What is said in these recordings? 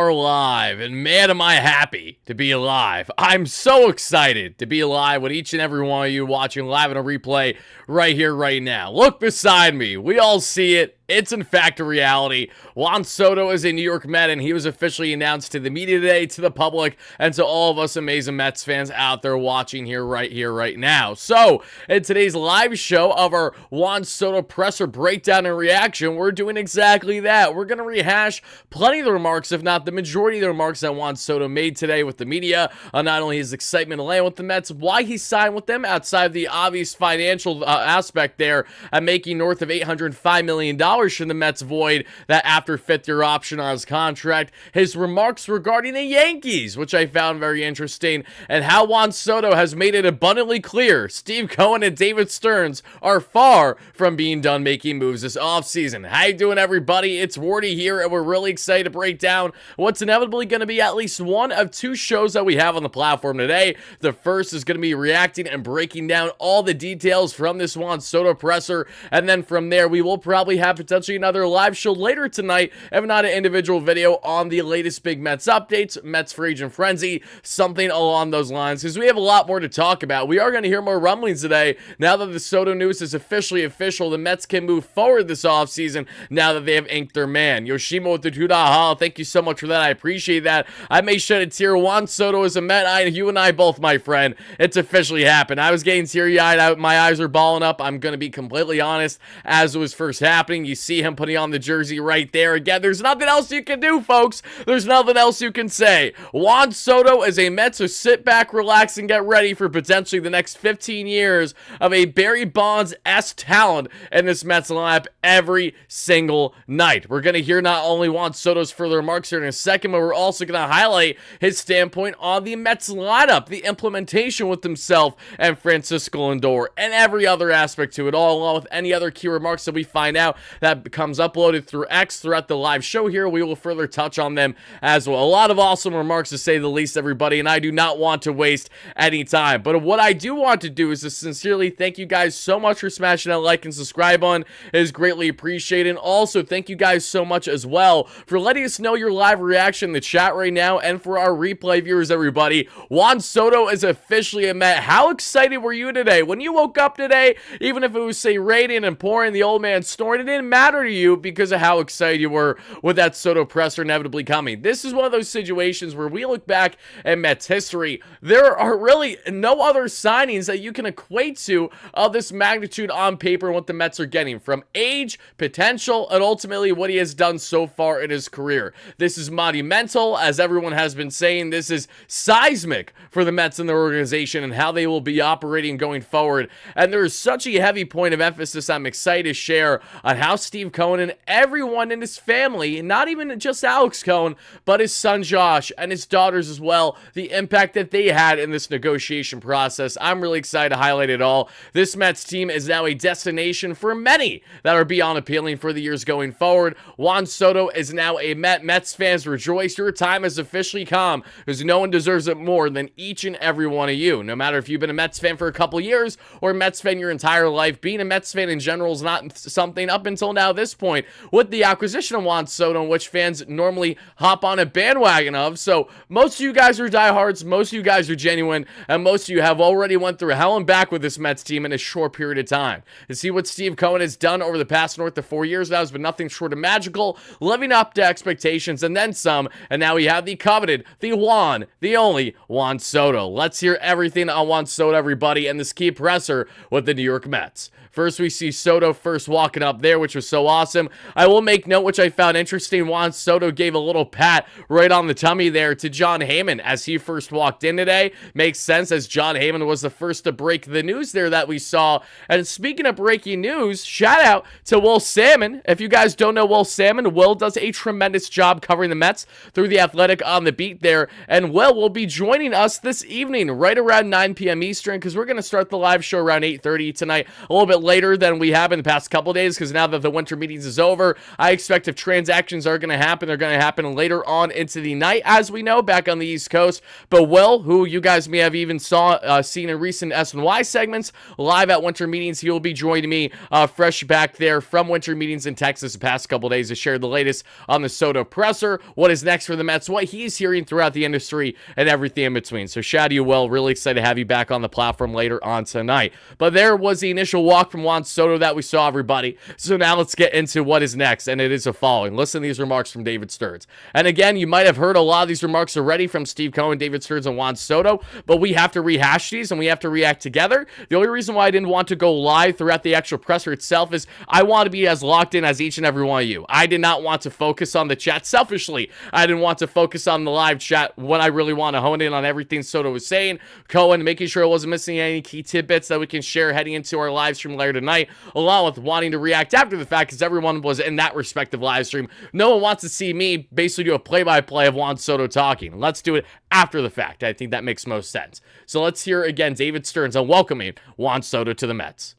are alive, and man, am I happy to be alive. I'm so excited to be alive with each and every one of you watching live on a replay right here, right now. Look beside me. We all see it. It's in fact a reality. Juan Soto is a New York Met, and he was officially announced to the media today, to the public, and to all of us amazing Mets fans out there watching here, right now. So, in today's live show of our Juan Soto presser breakdown and reaction, we're doing exactly that. We're going to rehash plenty of the remarks, if not the majority of the remarks that Juan Soto made today with the media on not only his excitement to land with the Mets, why he signed with them outside of the obvious financial aspect there, and making north of $805 million should the Mets void that after fifth-year option on his contract, his remarks regarding the Yankees, which I found very interesting, and how Juan Soto has made it abundantly clear Steve Cohen and David Stearns are far from being done making moves this offseason. How you doing, everybody? It's Wardy here, and we're really excited to break down what's inevitably going to be at least one of two shows that we have on the platform today. The first is going to be reacting and breaking down all the details from this Juan Soto presser, and then from there, we will probably have potentially another live show later tonight, if not an individual video on the latest big Mets updates, Mets free agent frenzy, something along those lines, because we have a lot more to talk about. We are going to hear more rumblings today. Now that the Soto news is officially official, the Mets can move forward this offseason now that they have inked their man. Yoshima with the $2 haul. Thank you so much for that. I appreciate that. I may shed a tear. Juan Soto is a Met. You and I both, my friend. It's officially happened. I was getting teary-eyed. My eyes are balling up. I'm going to be completely honest. As it was first happening, you see him putting on the jersey right there. Again, there's nothing else you can do, folks. There's nothing else you can say. Juan Soto is a Met, so sit back, relax, and get ready for potentially the next 15 years of a Barry Bonds-esque talent in this Mets lineup every single night. We're going to hear not only Juan Soto's further remarks here in a second, but we're also going to highlight his standpoint on the Mets lineup, the implementation with himself and Francisco Lindor, and every other aspect to it all, along with any other key remarks that we find out that becomes uploaded through X throughout the live show here. We will further touch on them as well. A lot of awesome remarks, to say the least, everybody, and I do not want to waste any time. But what I do want to do is to sincerely thank you guys so much for smashing that like and subscribe button. It is greatly appreciated. And also, thank you guys so much as well for letting us know your live reaction in the chat right now, and for our replay viewers, everybody. Juan Soto is officially a Met. How excited were you today? When you woke up today, even if it was, say, raining and pouring, the old man snoring, it didn't matter to you because of how excited you were with that Soto presser inevitably coming. This is one of those situations where we look back at Mets history. There are really no other signings that you can equate to of this magnitude on paper and what the Mets are getting from age, potential, and ultimately what he has done so far in his career. This is monumental, as everyone has been saying. This is seismic for the Mets and their organization and how they will be operating going forward. And there is such a heavy point of emphasis I'm excited to share on how Steve Cohen and everyone in his family, not even just Alex Cohen, but his son Josh and his daughters as well, the impact that they had in this negotiation process. I'm really excited to highlight it all. This Mets team is now a destination for many that are beyond appealing for the years going forward. Juan Soto is now a Met. Mets fans, rejoice. Your time has officially come, because no one deserves it more than each and every one of you. No matter if you've been a Mets fan for a couple years or a Mets fan your entire life, being a Mets fan in general is not something up until now this point with the acquisition of Juan Soto, which fans normally hop on a bandwagon of. So most of you guys are diehards, most of you guys are genuine, and most of you have already went through hell and back with this Mets team in a short period of time. To see what Steve Cohen has done over the past north of 4 years now has been nothing short of magical, living up to expectations and then some, and now we have the coveted, the one, the only Juan Soto. Let's hear everything on Juan Soto, everybody, and this key presser with the New York Mets. First, we see Soto first walking up there, which was so awesome. I will make note, which I found interesting, Juan Soto gave a little pat right on the tummy there to Jon Heyman as he first walked in today. Makes sense, as Jon Heyman was the first to break the news there that we saw. And speaking of breaking news, shout out to Will Salmon. If you guys don't know Will Salmon, Will does a tremendous job covering the Mets through The Athletic on the beat there. And Will be joining us this evening right around 9 p.m. Eastern, because we're going to start the live show around 8:30 tonight. A little bit bit later than we have in the past couple days, because now that the winter meetings is over, I expect if transactions are going to happen, they're going to happen later on into the night, as we know, back on the East Coast. But Will, who you guys may have even seen in recent SNY segments, live at winter meetings, he will be joining me fresh back there from winter meetings in Texas the past couple days to share the latest on the Soto presser, what is next for the Mets, what he's hearing throughout the industry, and everything in between. So shout out to you, Will. Really excited to have you back on the platform later on tonight. But there was the initial walk from Juan Soto that we saw, everybody. So now let's get into what is next, and it is the following. Listen to these remarks from David Stearns. And again, you might have heard a lot of these remarks already from Steve Cohen, David Stearns, and Juan Soto, but we have to rehash these, and we have to react together. The only reason why I didn't want to go live throughout the actual presser itself is I want to be as locked in as each and every one of you. I did not want to focus on the chat selfishly. I didn't want to focus on the live chat when I really want to hone in on everything Soto was saying. Cohen, making sure I wasn't missing any key tidbits that we can share heading into our live stream later tonight, along with wanting to react after the fact, because everyone was in that respective live stream. No one wants to see me basically do a play-by-play of Juan Soto talking. Let's do it after the fact. I think that makes most sense. So let's hear again David Stearns on welcoming Juan Soto to the Mets.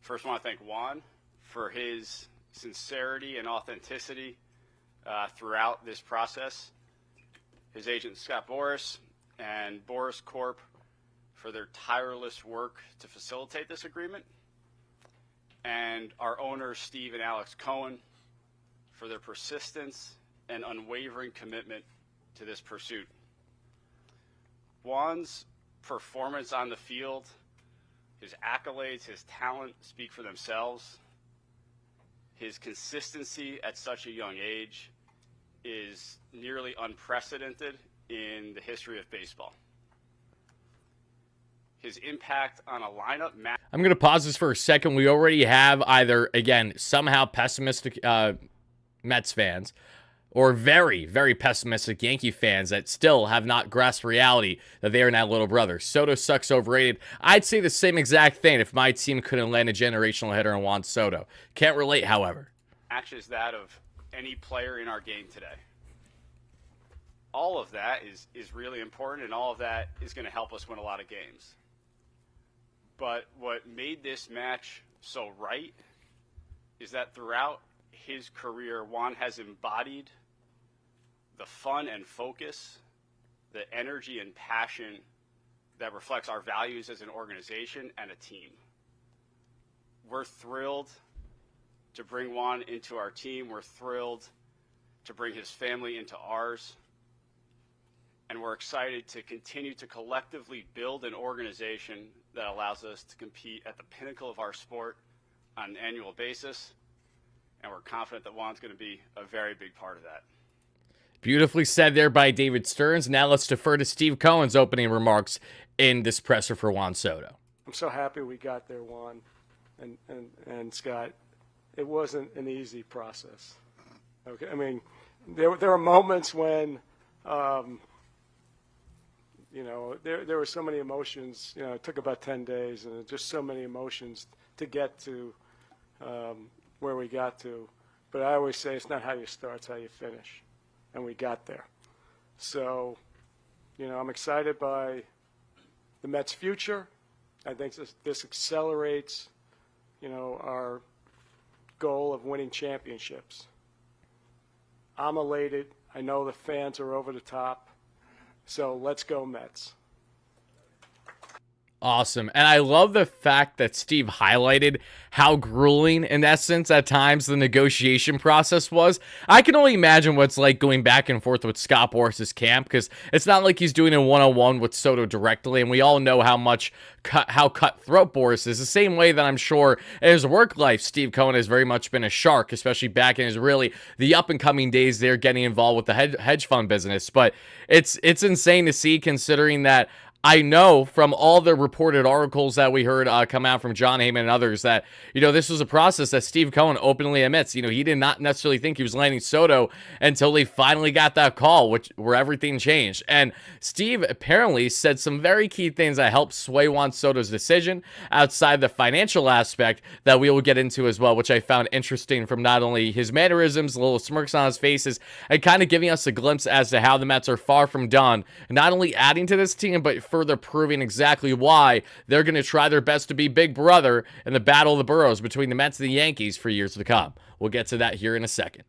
First, I want to thank Juan for his sincerity and authenticity throughout this process. His agent, Scott Boras, and Boras Corp for their tireless work to facilitate this agreement. And our owners, Steve and Alex Cohen, for their persistence and unwavering commitment to this pursuit. Juan's performance on the field, his accolades, his talent speak for themselves. His consistency at such a young age is nearly unprecedented in the history of baseball. His impact on a lineup... I'm going to pause this for a second. We already have either, again, somehow pessimistic Mets fans or very, very pessimistic Yankee fans that still have not grasped reality that they are now little brother. Soto sucks, overrated. I'd say the same exact thing if my team couldn't land a generational hitter on Juan Soto. Can't relate, however. Matches that of any player in our game today. All of that is really important, and all of that is going to help us win a lot of games. But what made this match so right is that throughout his career, Juan has embodied the fun and focus, the energy and passion that reflects our values as an organization and a team. We're thrilled to bring Juan into our team. We're thrilled to bring his family into ours. And we're excited to continue to collectively build an organization that allows us to compete at the pinnacle of our sport on an annual basis. And we're confident that Juan's going to be a very big part of that. Beautifully said there by David Stearns. Now let's defer to Steve Cohen's opening remarks in this presser for Juan Soto. I'm so happy we got there, Juan and Scott. It wasn't an easy process. Okay, I mean, there were moments when, there were so many emotions. It took about 10 days, and just so many emotions to get to where we got to. But I always say it's not how you start, it's how you finish. And we got there. So, I'm excited by the Mets' future. I think this accelerates, our goal of winning championships. I'm elated. I know the fans are over the top. So let's go Mets. Awesome. And I love the fact that Steve highlighted how grueling, in essence, at times the negotiation process was. I can only imagine what it's like going back and forth with Scott Boras' camp, because it's not like he's doing it one-on-one with Soto directly, and we all know how cutthroat Boras is. The same way that I'm sure in his work life, Steve Cohen has very much been a shark, especially back in his the up-and-coming days there getting involved with the hedge fund business. But it's insane to see, considering that I know from all the reported articles that we heard come out from John Heyman and others that, this was a process that Steve Cohen openly admits. He did not necessarily think he was landing Soto until they finally got that call, where everything changed. And Steve apparently said some very key things that helped sway Juan Soto's decision outside the financial aspect that we will get into as well, which I found interesting from not only his mannerisms, the little smirks on his faces, and kind of giving us a glimpse as to how the Mets are far from done, not only adding to this team, but further proving exactly why they're going to try their best to be big brother in the battle of the boroughs between the Mets and the Yankees for years to come. We'll get to that here in a second.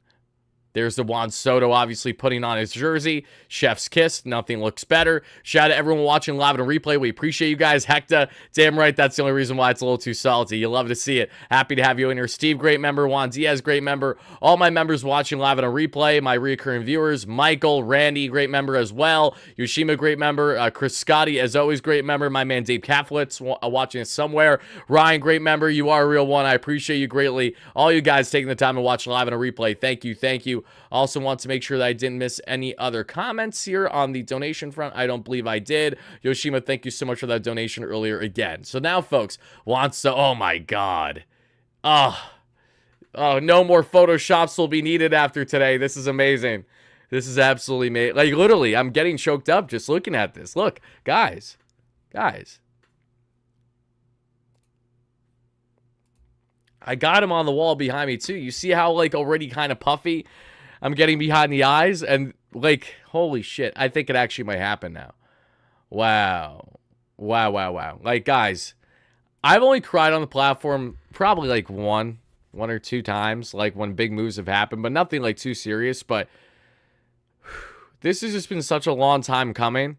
There's the Juan Soto obviously putting on his jersey. Chef's kiss. Nothing looks better. Shout out to everyone watching live on replay. We appreciate you guys. Hector, damn right, that's the only reason why it's a little too salty. You love to see it. Happy to have you in here. Steve, great member. Juan Diaz, great member. All my members watching live on replay. My recurring viewers. Michael, Randy, great member as well. Yoshima, great member. Chris Scotty, as always, great member. My man Dave Kaflitz watching us somewhere. Ryan, great member. You are a real one. I appreciate you greatly. All you guys taking the time to watch live on a replay. Thank you. Thank you. Also want to make sure that I didn't miss any other comments here on the donation front. I don't believe I did. Yoshima, thank you so much for that donation earlier again. So now, folks, wants to, oh my God. Oh, no more Photoshops will be needed after today. This is amazing. This is absolutely amazing. Like, literally, I'm getting choked up just looking at this. Look, guys. I got him on the wall behind me, too. You see how, like, already kind of puffy I'm getting behind the eyes? And, like, holy shit. I think it actually might happen now. Wow. Like, guys, I've only cried on the platform probably, like, one or two times, like, when big moves have happened, but nothing, like, too serious. But this has just been such a long time coming.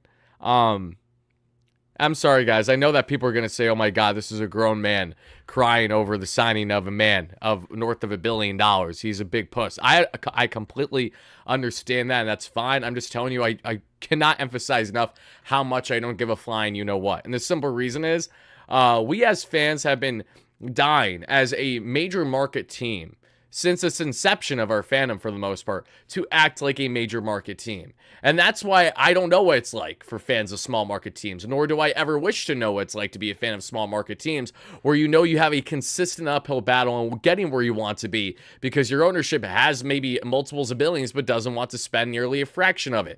I'm sorry, guys. I know that people are going to say, oh, my God, this is a grown man crying over the signing of a man of north of $1 billion. He's a big puss. I completely understand that, and that's fine. I'm just telling you, I cannot emphasize enough how much I don't give a flying you-know-what. And the simple reason is we as fans have been dying as a major market team since its inception of our fandom, for the most part, to act like a major market team. And that's why I don't know what it's like for fans of small market teams, nor do I ever wish to know what it's like to be a fan of small market teams, where you know you have a consistent uphill battle and getting where you want to be because your ownership has maybe multiples of billions but doesn't want to spend nearly a fraction of it.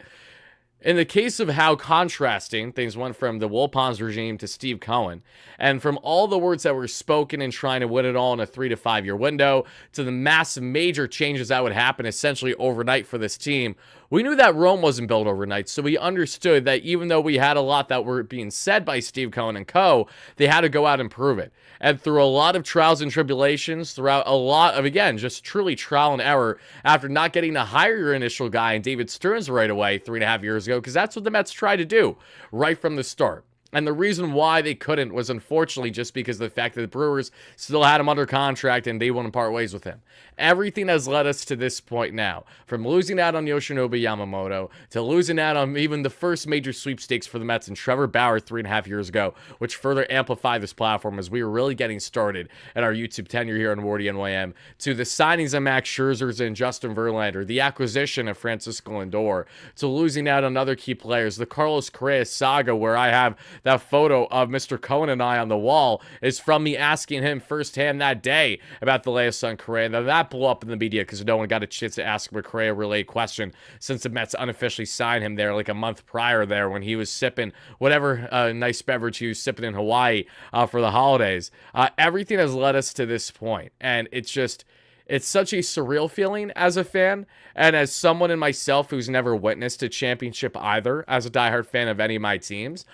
In the case of how contrasting things went from the Wilpons regime to Steve Cohen, and from all the words that were spoken in trying to win it all in a 3 to 5 year window, to the massive major changes that would happen essentially overnight for this team, we knew that Rome wasn't built overnight, so we understood that even though we had a lot that were being said by Steve Cohen and co., they had to go out and prove it. And through a lot of trials and tribulations, throughout a lot of, again, just truly trial and error, after not getting to hire your initial guy in David Stearns right away 3.5 years ago, because that's what the Mets tried to do right from the start. And the reason why they couldn't was unfortunately just because of the fact that the Brewers still had him under contract and they wouldn't part ways with him. Everything has led us to this point now. From losing out on Yoshinobu Yamamoto to losing out on even the first major sweepstakes for the Mets and Trevor Bauer 3.5 years ago, which further amplified this platform as we were really getting started at our YouTube tenure here on WardyNYM, to the signings of Max Scherzers and Justin Verlander, the acquisition of Francisco Lindor, to losing out on other key players, the Carlos Correa saga, where I have that photo of Mr. Cohen and I on the wall is from me asking him firsthand that day about the latest on Correa. Now that blew up in the media because no one got a chance to ask a Correa related question since the Mets unofficially signed him there like a month prior there when he was sipping whatever nice beverage he was sipping in Hawaii for the holidays. Everything has led us to this point, and it's such a surreal feeling as a fan, and as someone in myself who's never witnessed a championship either, as a diehard fan of any of my teams.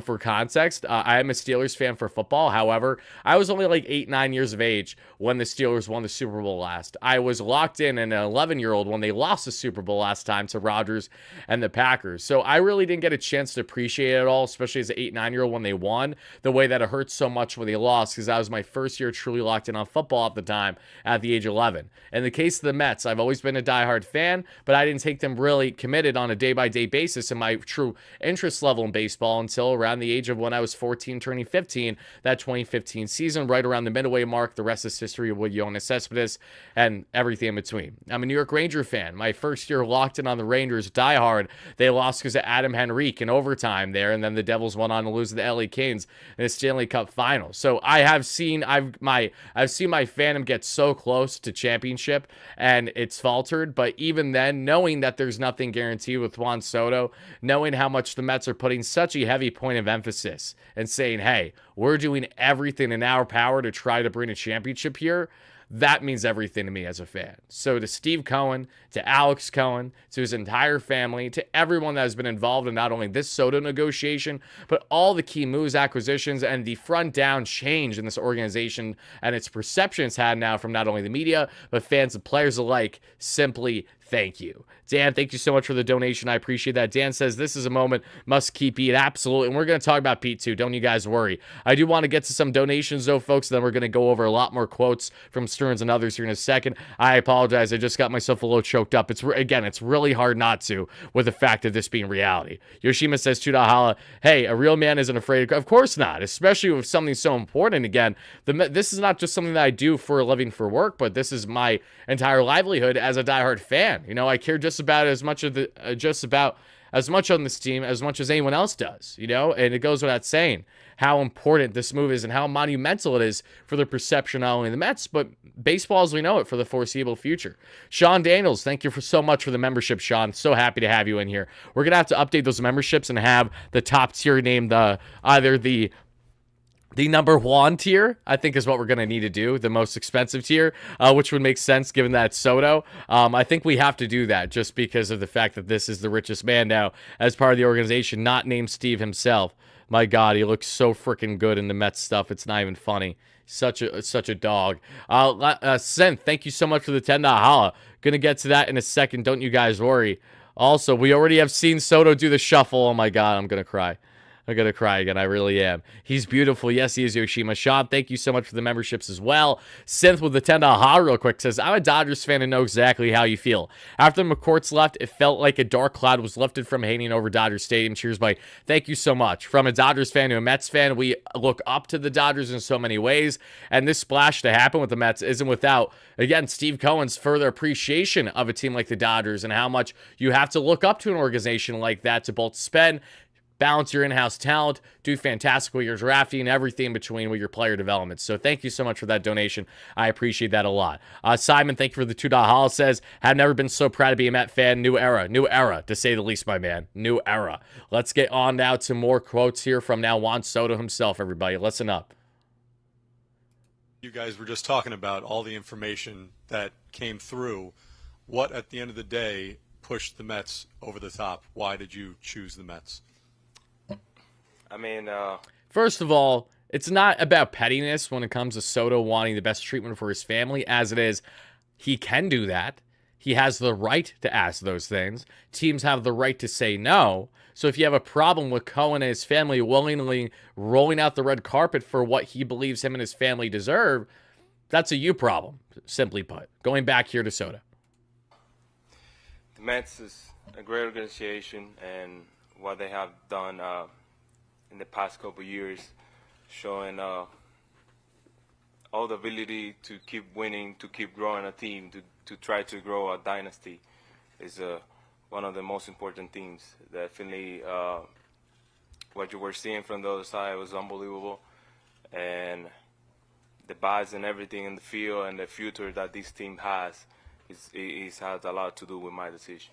For context, I am a Steelers fan for football. However, I was only like 8-9 years of age when the Steelers won the Super Bowl last. I was locked in an 11-year-old when they lost the Super Bowl last time to Rodgers and the Packers. So I really didn't get a chance to appreciate it at all, especially as an 8-9-year-old when they won, the way that it hurt so much when they lost, because that was my first year truly locked in on football at the time at the age of 11. In the case of the Mets, I've always been a diehard fan, but I didn't take them really committed on a day-by-day basis in my true interest level in baseball until around the age of when I was 14, turning 15, that 2015 season, right around the midway mark. The rest is history with Yoenis Cespedes and everything in between. I'm a New York Ranger fan. My first year locked in on the Rangers, diehard. They lost because of Adam Henrique in overtime there, and then the Devils went on to lose to the LA Kings in the Stanley Cup final. So I've seen my fandom get so close to championship, and it's faltered. But even then, knowing that there's nothing guaranteed with Juan Soto, knowing how much the Mets are putting such a heavy point of emphasis and saying, hey, we're doing everything in our power to try to bring a championship here, that means everything to me as a fan. So to Steve Cohen, to Alex Cohen, to his entire family, to everyone that has been involved in not only this Soto negotiation, but all the key moves, acquisitions, and the front down change in this organization and its perception it's had now from not only the media, but fans and players alike, simply thank you. Dan, thank you so much for the donation. I appreciate that. Dan says, this is a moment, must keep Pete. Absolutely. And we're going to talk about Pete too. Don't you guys worry. I do want to get to some donations though, folks. Then we're going to go over a lot more quotes from Stearns and others here in a second. I apologize. I just got myself a little choked up. It's really hard not to with the fact of this being reality. Yoshima says, Hala, hey, a real man isn't afraid. Of course not, especially with something so important. Again, this is not just something that I do for a living for work, but this is my entire livelihood as a diehard fan. You know, I care just about as much of as much on this team as much as anyone else does, you know, and it goes without saying how important this move is and how monumental it is for the perception not only of the Mets, but baseball as we know it for the foreseeable future. Sean Daniels, thank you so much for the membership, Sean. So happy to have you in here. We're going to have to update those memberships and have the top tier named either the number one tier, I think, is what we're going to need to do. The most expensive tier, which would make sense given that it's Soto. I think we have to do that just because of the fact that this is the richest man now as part of the organization, not named Steve himself. My God, he looks so freaking good in the Mets stuff. It's not even funny. Such a dog. Seth, thank you so much for the $10 holla. Going to get to that in a second. Don't you guys worry. Also, we already have seen Soto do the shuffle. Oh, my God, I'm going to cry. I'm going to cry again. I really am. He's beautiful. Yes, he is, Yoshima. Sean, thank you so much for the memberships as well. Synth with the $10 ha real quick says, I'm a Dodgers fan and know exactly how you feel. After McCourt's left, it felt like a dark cloud was lifted from hanging over Dodger Stadium. Cheers, buddy. Thank you so much. From a Dodgers fan to a Mets fan, we look up to the Dodgers in so many ways, and this splash to happen with the Mets isn't without, again, Steve Cohen's further appreciation of a team like the Dodgers and how much you have to look up to an organization like that to both spend, balance your in-house talent, do fantastic with your drafting, and everything in between with your player development. So thank you so much for that donation. I appreciate that a lot. Simon, thank you for the $2 holla. Says, have never been so proud to be a Met fan. New era, to say the least, my man. New era. Let's get on now to more quotes here from now Juan Soto himself, everybody. Listen up. You guys were just talking about all the information that came through. What, at the end of the day, pushed the Mets over the top? Why did you choose the Mets? I mean, first of all, it's not about pettiness when it comes to Soto wanting the best treatment for his family, as it is, he can do that. He has the right to ask those things. Teams have the right to say no. So if you have a problem with Cohen and his family willingly rolling out the red carpet for what he believes him and his family deserve, that's a you problem, simply put. Going back here to Soto. The Mets is a great organization, and what they have done in the past couple of years, showing all the ability to keep winning, to keep growing a team, to try to grow a dynasty, is one of the most important things. Definitely, what you were seeing from the other side was unbelievable, and the buzz and everything in the field and the future that this team has has a lot to do with my decision.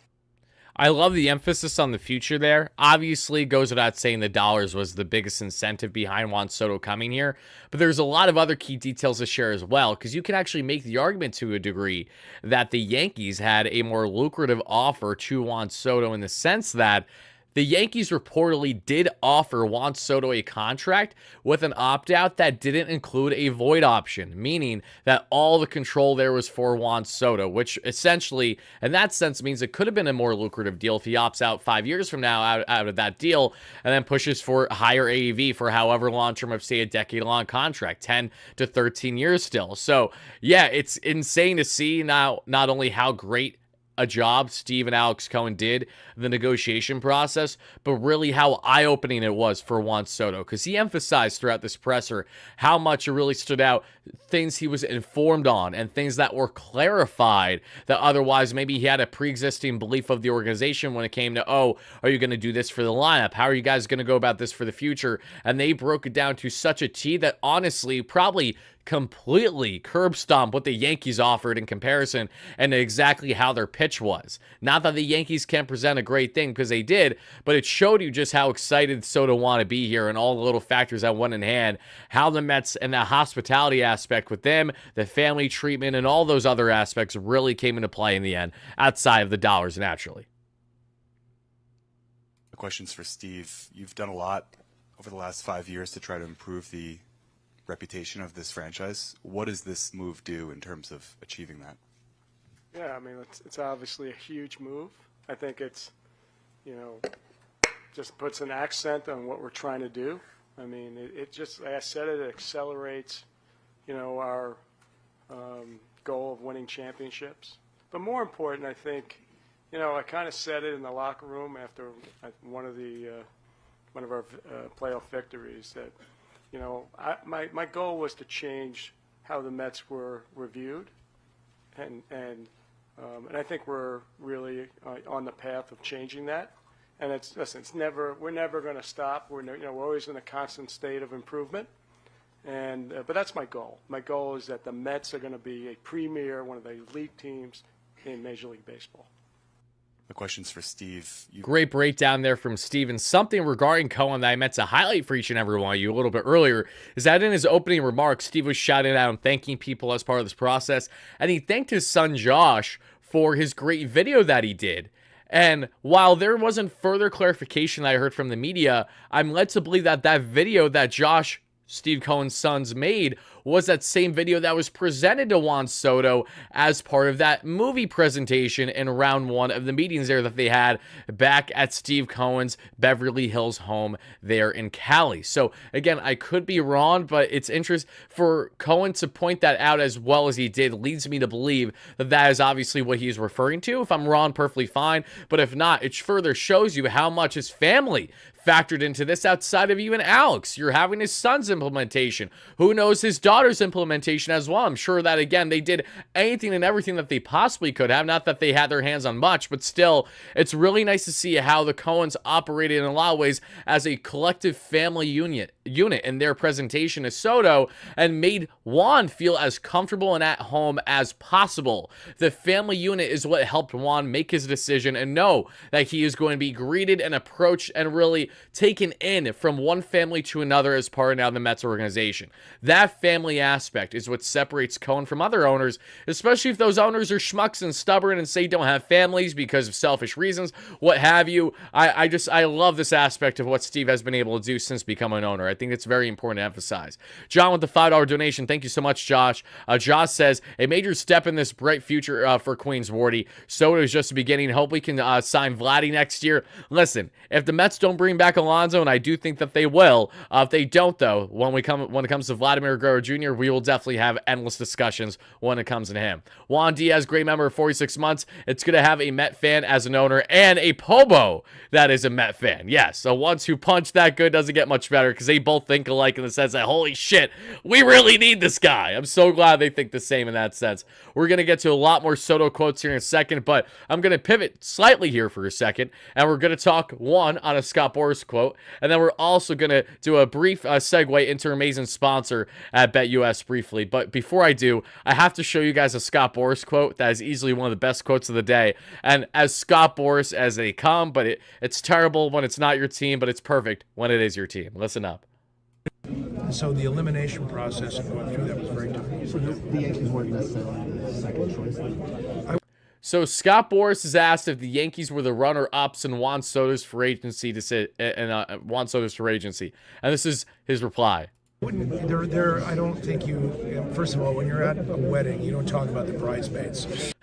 I love the emphasis on the future there. Obviously, it goes without saying the dollars was the biggest incentive behind Juan Soto coming here. But there's a lot of other key details to share as well, because you can actually make the argument to a degree that the Yankees had a more lucrative offer to Juan Soto in the sense that the Yankees reportedly did offer Juan Soto a contract with an opt-out that didn't include a void option, meaning that all the control there was for Juan Soto, which essentially, in that sense, means it could have been a more lucrative deal if he opts out 5 years from now out of that deal and then pushes for higher AAV for however long-term of, say, a decade-long contract, 10 to 13 years still. So, yeah, it's insane to see now not only how great a job Steve and Alex Cohen did the negotiation process, but really how eye-opening it was for Juan Soto, because he emphasized throughout this presser how much it really stood out, things he was informed on and things that were clarified that otherwise maybe he had a pre-existing belief of the organization when it came to, oh, are you going to do this for the lineup? How are you guys going to go about this for the future? And they broke it down to such a T that honestly probably completely curb stomp what the Yankees offered in comparison and exactly how their pitch was. Not that the Yankees can't present a great thing, because they did, but it showed you just how excited Soto want to be here and all the little factors that went in hand, how the Mets and the hospitality aspect with them, the family treatment, and all those other aspects really came into play in the end, outside of the dollars, naturally. The question's for Steve. You've done a lot over the last 5 years to try to improve the reputation of this franchise. What does this move do in terms of achieving that? Yeah, I mean, it's obviously a huge move. I think it's, just puts an accent on what we're trying to do. I mean, it just, like I said, it accelerates, our goal of winning championships. But more important, I think, I kind of said it in the locker room after one of our playoff victories that, my goal was to change how the Mets were reviewed, and I think we're really on the path of changing that. And we're never going to stop. We're always in a constant state of improvement. But that's my goal. My goal is that the Mets are going to be a premier, one of the elite teams in Major League Baseball. The question's for Steve. Great breakdown there from Steven. Something regarding Cohen that I meant to highlight for each and every one of you a little bit earlier is that in his opening remarks, Steve was shouting out and thanking people as part of this process, and he thanked his son Josh for his great video that he did. And while there wasn't further clarification I heard from the media, I'm led to believe that that video that Josh, Steve Cohen's sons, made was that same video that was presented to Juan Soto as part of that movie presentation in round one of the meetings there that they had back at Steve Cohen's Beverly Hills home there in Cali. So again, I could be wrong, but it's interesting for Cohen to point that out as well as he did leads me to believe that that is obviously what he's referring to. If I'm wrong, perfectly fine. But if not, it further shows you how much his family factored into this outside of you and Alex. You're having his son's implementation. Who knows his daughter's implementation as well. I'm sure that, again, they did anything and everything that they possibly could have. Not that they had their hands on much, but still, it's really nice to see how the Cohens operated in a lot of ways as a collective family unit in their presentation to Soto and made Juan feel as comfortable and at home as possible. The family unit is what helped Juan make his decision and know that he is going to be greeted and approached and really taken in from one family to another as part of now the Mets organization. That family aspect is what separates Cohen from other owners, especially if those owners are schmucks and stubborn and say don't have families because of selfish reasons, what have you. I love this aspect of what Steve has been able to do since becoming an owner. I think it's very important to emphasize. John with the $5 donation. Thank you so much, Josh. Josh says, a major step in this bright future for Queens Wardy. Soto is just the beginning. Hope we can sign Vladdy next year. Listen, if the Mets don't bring back Alonso, and I do think that they will, if they don't, though, when it comes to Vladimir Guerrero Jr., we will definitely have endless discussions when it comes to him. Juan Diaz, great member of 46 months. It's going to have a Met fan as an owner and a Pobo that is a Met fan. Yes, so once who punch that good doesn't get much better because they both think alike in the sense that, holy shit, we really need this guy. I'm so glad they think the same in that sense. We're going to get to a lot more Soto quotes here in a second, but I'm going to pivot slightly here for a second, and we're going to talk one on a Scott Boras quote, and then we're also going to do a brief segue into our amazing sponsor at BetUS briefly. But before I do, I have to show you guys a Scott Boras quote that is easily one of the best quotes of the day, and as Scott Boras as they come, but it's terrible when it's not your team, but it's perfect when it is your team. Listen up. So the elimination process and going through that was very difficult. So the Yankees weren't necessarily the second choice. So Scott Boras is asked if the Yankees were the runner-ups in Juan Soto's free agency Juan Soto's free agency, and this is his reply. I don't think you. First of all, when you're at a wedding, you don't talk about the bridesmaids.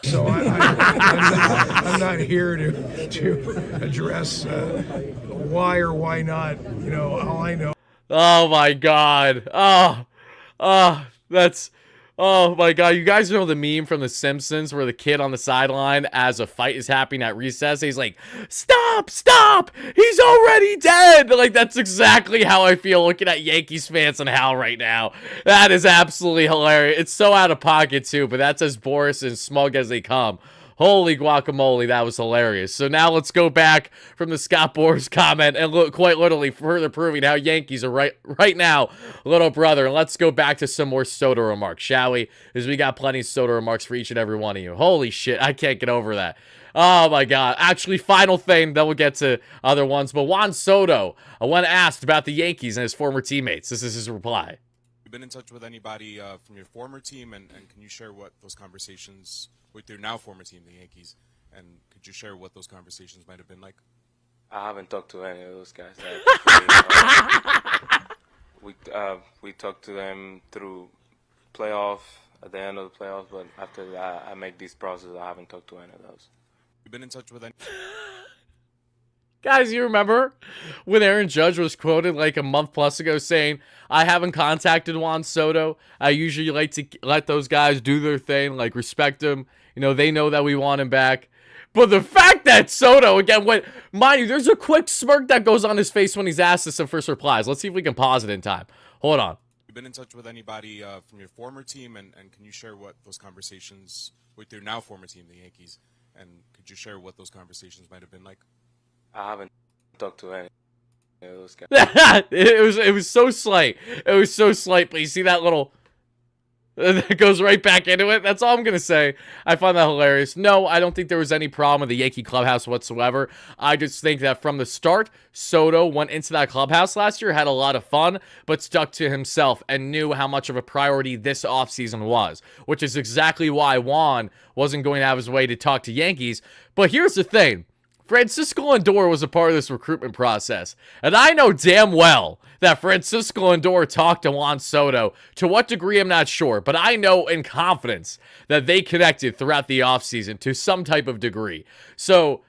So I'm not here to address why or why not. All I know. Oh my God. Oh my God. You guys know the meme from The Simpsons where the kid on the sideline as a fight is happening at recess, he's like, stop, he's already dead. Like, that's exactly how I feel looking at Yankees fans and Hal right now. That is absolutely hilarious. It's so out of pocket too, but that's as Boras and smug as they come. Holy guacamole, that was hilarious. So now let's go back from the Scott Boras comment and look quite literally further proving how Yankees are right now, little brother. And let's go back to some more Soto remarks, shall we? Because we got plenty of Soto remarks for each and every one of you. Holy shit, I can't get over that. Oh my God. Actually, final thing, then we'll get to other ones. But Juan Soto, when asked about the Yankees and his former teammates, this is his reply. You been in touch with anybody from your former team, and can you share what those conversations with your now former team, the Yankees, and could you share what those conversations might have been like? I haven't talked to any of those guys. We talked to them through playoff, at the end of the playoffs, but after that, I make this process. I haven't talked to any of those. You been in touch with any? Guys, you remember when Aaron Judge was quoted like a month plus ago saying, I haven't contacted Juan Soto. I usually like to let those guys do their thing, like respect them. You know, they know that we want him back. But the fact that Soto, again, mind you, there's a quick smirk that goes on his face when he's asked us some first replies. Let's see if we can pause it in time. Hold on. You been in touch with anybody from your former team, and can you share what those conversations with your now former team, the Yankees, and could you share what those conversations might have been like? I haven't talked to any of those guys. it was so slight. It was so slight, but you see that little... That goes right back into it. That's all I'm going to say. I find that hilarious. No, I don't think there was any problem with the Yankee clubhouse whatsoever. I just think that from the start, Soto went into that clubhouse last year, had a lot of fun, but stuck to himself and knew how much of a priority this offseason was, which is exactly why Juan wasn't going to have his way to talk to Yankees. But here's the thing. Francisco Lindor was a part of this recruitment process. And I know damn well that Francisco Lindor talked to Juan Soto. To what degree, I'm not sure. But I know in confidence that they connected throughout the offseason to some type of degree. So,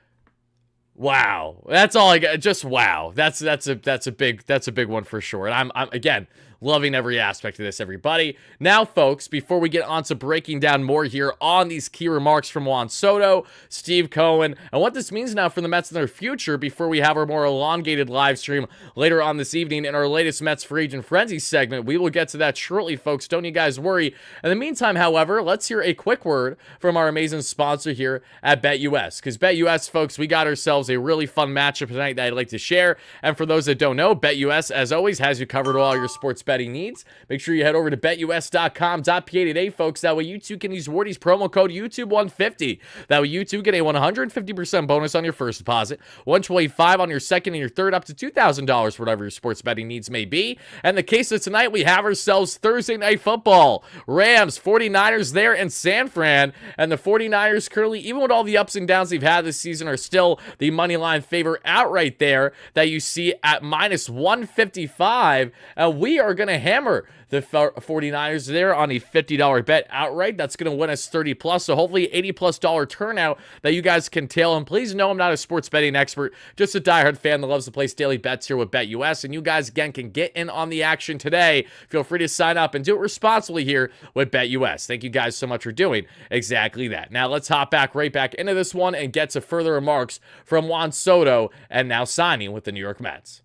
wow. That's all I got. Just wow. That's a big one for sure. And I'm again, loving every aspect of this, everybody. Now, folks, before we get on to breaking down more here on these key remarks from Juan Soto, Steve Cohen, and what this means now for the Mets in their future before we have our more elongated live stream later on this evening in our latest Mets Free Agent Frenzy segment. We will get to that shortly, folks. Don't you guys worry. In the meantime, however, let's hear a quick word from our amazing sponsor here at BetUS. Because BetUS, folks, we got ourselves a really fun matchup tonight that I'd like to share. And for those that don't know, BetUS, as always, has you covered all your sports betting needs. Make sure you head over to betus.com.pa today, folks. That way you too can use Wardy's promo code YouTube150. That way you too get a 150% bonus on your first deposit, 125 on your second and your third, up to $2,000 for whatever your sports betting needs may be. And the case of tonight, we have ourselves Thursday Night Football. Rams, 49ers there in San Fran. And the 49ers currently, even with all the ups and downs they've had this season, are still the money line favorite outright there that you see at minus 155. And we are going to hammer the 49ers there on a $50 bet outright. That's going to win us 30 plus. So hopefully $80+ turnout that you guys can tail. And please know I'm not a sports betting expert, just a diehard fan that loves to place daily bets here with BetUS. And you guys again can get in on the action today. Feel free to sign up and do it responsibly here with BetUS. Thank you guys so much for doing exactly that. Now let's hop right back into this one and get to further remarks from Juan Soto and now signing with the New York Mets.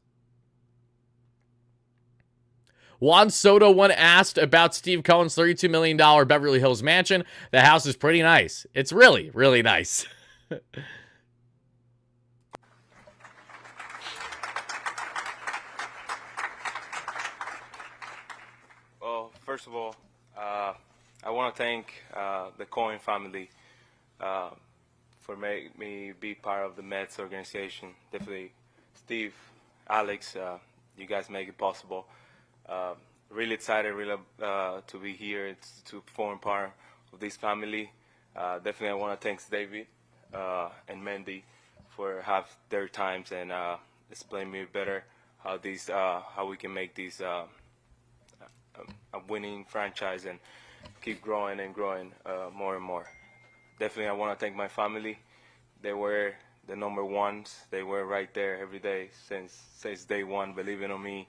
Juan Soto, when asked about Steve Cohen's $32 million Beverly Hills mansion, the house is pretty nice. It's really, really nice. Well, first of all, I want to thank the Cohen family for making me be part of the Mets organization. Definitely Steve, Alex, you guys make it possible. Really excited to be here, to form part of this family. Definitely I want to thank David and Mandy for have their times and explain me better how we can make this a winning franchise and keep growing and growing more and more. Definitely I want to thank my family. They were the number ones. They were right there every day since day one, believing on me.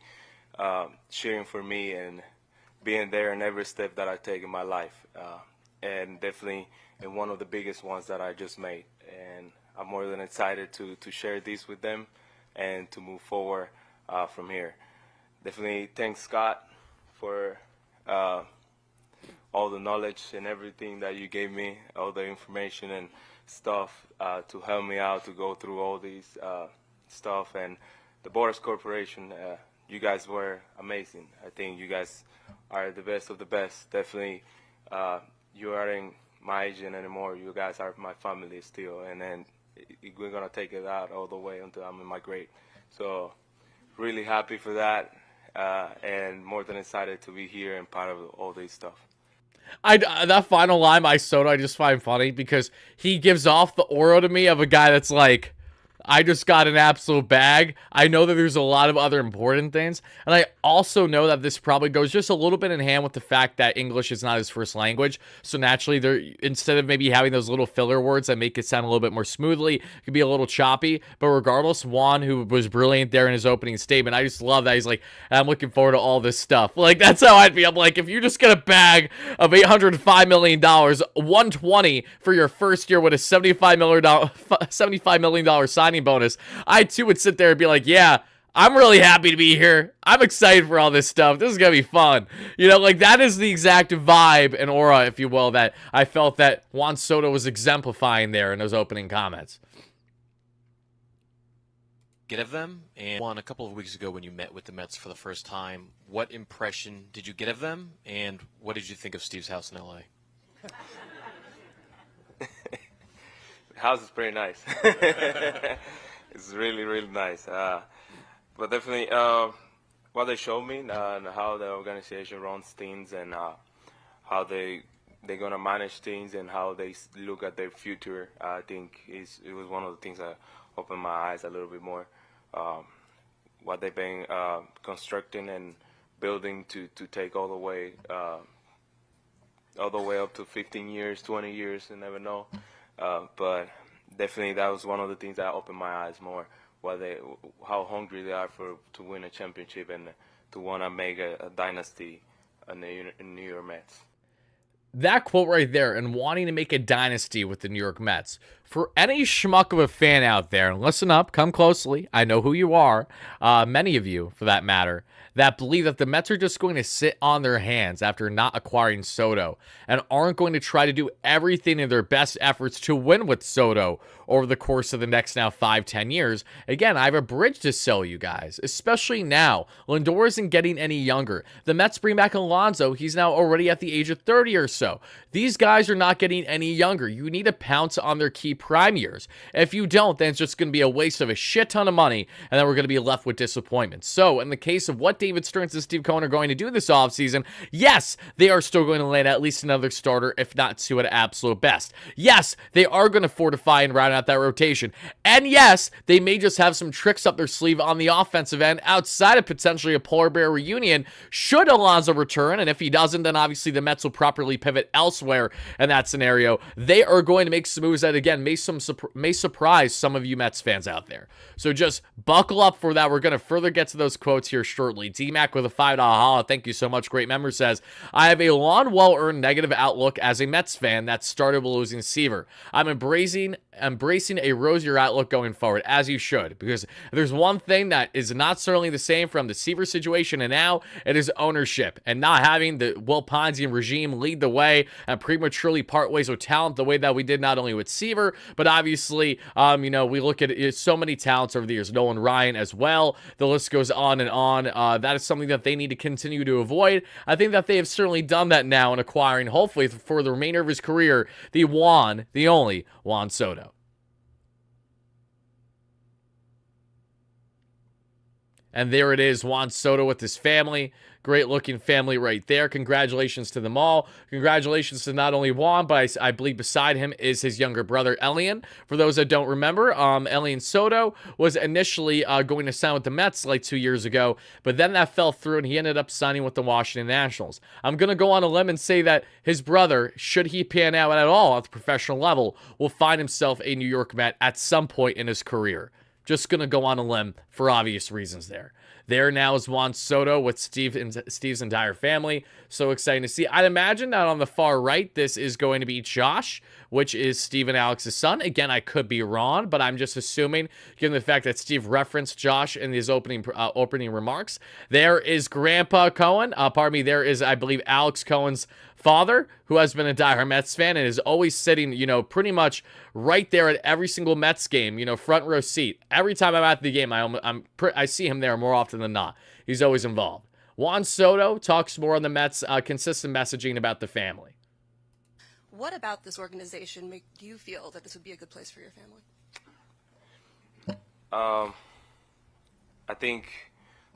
Cheering for me and being there in every step that I take in my life, and definitely in one of the biggest ones that I just made. And I'm more than excited to share this with them and to move forward from here. Definitely thanks Scott for all the knowledge and everything that you gave me, all the information, and stuff to help me out to go through all these stuff. And the Boras Corporation, you guys were amazing. I think you guys are the best of the best. Definitely, you aren't my agent anymore. You guys are my family still. And then we're going to take it out all the way until I'm in my grave. So really happy for that. And more than excited to be here and part of all this stuff. That final line by Soto I just find funny because he gives off the aura to me of a guy that's like, I just got an absolute bag. I know that there's a lot of other important things. And I also know that this probably goes just a little bit in hand with the fact that English is not his first language. So naturally, instead of maybe having those little filler words that make it sound a little bit more smoothly, it could be a little choppy. But regardless, Juan, who was brilliant there in his opening statement, I just love that. He's like, I'm looking forward to all this stuff. Like, that's how I'd be. I'm like, if you just get a bag of $805 million, $120 for your first year with a $75 million signing bonus, I too would sit there and be like, yeah, I'm really happy to be here. I'm excited for all this stuff. This is gonna be fun. You know, like, that is the exact vibe and aura, if you will, that I felt that Juan Soto was exemplifying there in those opening comments. Get of them, and Juan, a couple of weeks ago when you met with the Mets for the first time, what impression did you get of them, and what did you think of Steve's house in LA? The house is pretty nice. It's really, really nice. But definitely, what they showed me and how the organization runs things and how they're gonna manage things and how they look at their future, I think it was one of the things that opened my eyes a little bit more. What they've been constructing and building to take all the way up to 15 years, 20 years, you never know. But definitely that was one of the things that opened my eyes more. How hungry they are to win a championship and to want to make a dynasty in the New York Mets. That quote right there, and wanting to make a dynasty with the New York Mets. For any schmuck of a fan out there, and listen up, come closely, I know who you are, many of you for that matter, that believe that the Mets are just going to sit on their hands after not acquiring Soto and aren't going to try to do everything in their best efforts to win with Soto over the course of the next now 5-10 years. Again, I have a bridge to sell you guys, especially now. Lindor isn't getting any younger. The Mets bring back Alonso. He's now already at the age of 30 or so. These guys are not getting any younger. You need to pounce on their key prime years. If you don't, then it's just going to be a waste of a shit ton of money, and then we're going to be left with disappointment. So, in the case of what David Stearns and Steve Cohen are going to do this offseason, yes, they are still going to land at least another starter, if not two at absolute best. Yes, they are going to fortify and round out that rotation. And yes, they may just have some tricks up their sleeve on the offensive end outside of potentially a polar bear reunion should Alonso return. And if he doesn't, then obviously the Mets will properly pivot elsewhere in that scenario. They are going to make some moves that, again, may surprise some of you Mets fans out there. So just buckle up for that. We're going to further get to those quotes here shortly. D-Mac with a $5 holla. Thank you so much. Great member says, I have a long, well-earned negative outlook as a Mets fan that started with losing Seaver. I'm embracing a rosier outlook going forward, as you should, because there's one thing that is not certainly the same from the Seaver situation, and now it is ownership and not having the Will Ponzian regime lead the way and prematurely part ways with talent the way that we did not only with Seaver, but obviously, we look at so many talents over the years, Nolan Ryan as well. The list goes on and on. That is something that they need to continue to avoid. I think that they have certainly done that now in acquiring, hopefully for the remainder of his career, the only Juan Soto. And there it is, Juan Soto with his family. Great looking family right there. Congratulations to them all. Congratulations to not only Juan, but I believe beside him is his younger brother, Elian. For those that don't remember, Elian Soto was initially going to sign with the Mets like 2 years ago, but then that fell through and he ended up signing with the Washington Nationals. I'm going to go on a limb and say that his brother, should he pan out at all at the professional level, will find himself a New York Met at some point in his career. Just going to go on a limb for obvious reasons there. There now is Juan Soto with Steve's entire family. So exciting to see. I'd imagine that on the far right, this is going to be Josh, which is Steve and Alex's son. Again, I could be wrong, but I'm just assuming, given the fact that Steve referenced Josh in his opening remarks. There is Grandpa Cohen. There is, I believe, Alex Cohen's father, who has been a diehard Mets fan and is always sitting, pretty much right there at every single Mets game, front row seat. Every time I'm at the game, I see him there more often than not. He's always involved. Juan Soto talks more on the Mets' consistent messaging about the family. What about this organization make you feel that this would be a good place for your family? I think,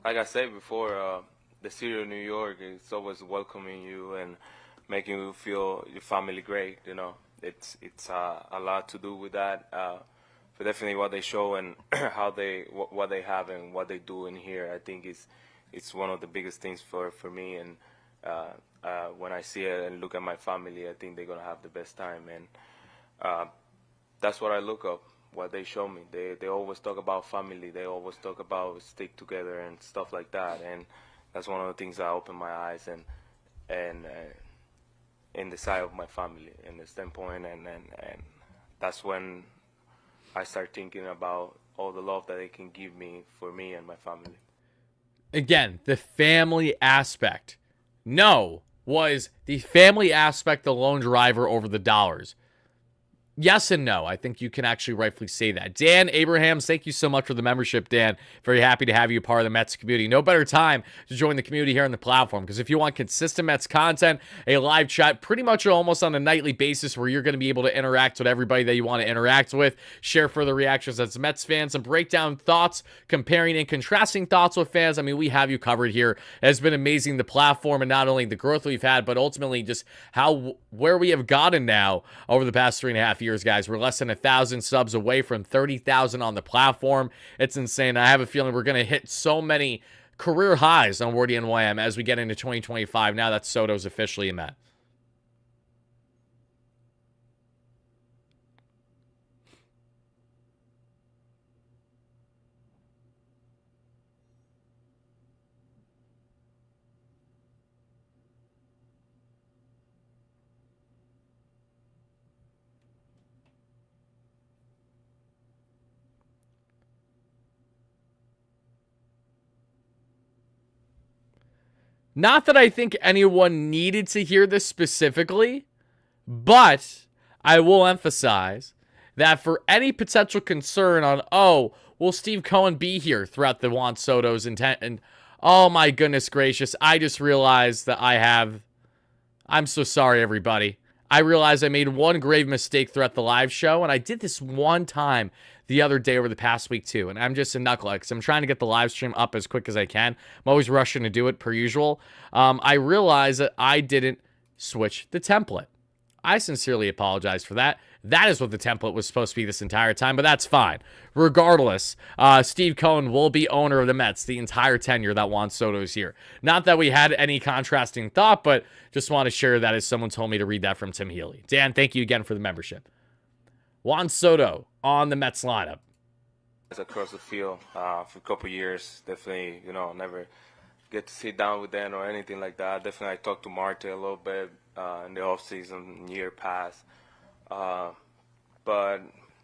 like I said before, the city of New York is always welcoming you and making you feel your family great. It's a lot to do with that. But definitely what they show and how what they have and what they do in here, I think it's one of the biggest things for me. And when I see it and look at my family, I think they're gonna have the best time. And that's what I look up. What they show me, they always talk about family. They always talk about stick together and stuff like that. And that's one of the things that opened my eyes and in the side of my family, in the standpoint, and that's when I start thinking about all the love that they can give me for me and my family. Again, the family aspect. No, was the family aspect the lone driver over the dollars? Yes and no. I think you can actually rightfully say that. Dan Abrahams, thank you so much for the membership, Dan. Very happy to have you part of the Mets community. No better time to join the community here on the platform, because if you want consistent Mets content, a live chat pretty much almost on a nightly basis where you're going to be able to interact with everybody that you want to interact with, share further reactions as Mets fans, and break down thoughts, comparing and contrasting thoughts with fans. I mean, we have you covered here. It has been amazing, the platform, and not only the growth we've had, but ultimately just where we have gotten now over the past 3.5 years, guys. We're less than 1,000 subs away from 30,000 on the platform. It's insane. I have a feeling we're going to hit so many career highs on WardyNYM as we get into 2025 now that Soto's officially a Met. Not that I think anyone needed to hear this specifically, but I will emphasize that for any potential concern on, will Steve Cohen be here throughout the Juan Soto's intent? And oh my goodness gracious, I just realized that I'm so sorry, everybody. I realized I made one grave mistake throughout the live show, and I did this one time the other day over the past week too, and I'm just a knucklehead because I'm trying to get the live stream up as quick as I can. I'm always rushing to do it per usual. I realized that I didn't switch the template. I sincerely apologize for that. That is what the template was supposed to be this entire time, but that's fine. Regardless, Steve Cohen will be owner of the Mets the entire tenure that Juan Soto is here. Not that we had any contrasting thought, but just want to share that as someone told me to read that from Tim Healy. Dan, thank you again for the membership. Juan Soto on the Mets lineup. Across the field for a couple years, definitely, never get to sit down with them or anything like that. Definitely, I talked to Marte a little bit in the offseason, year past. But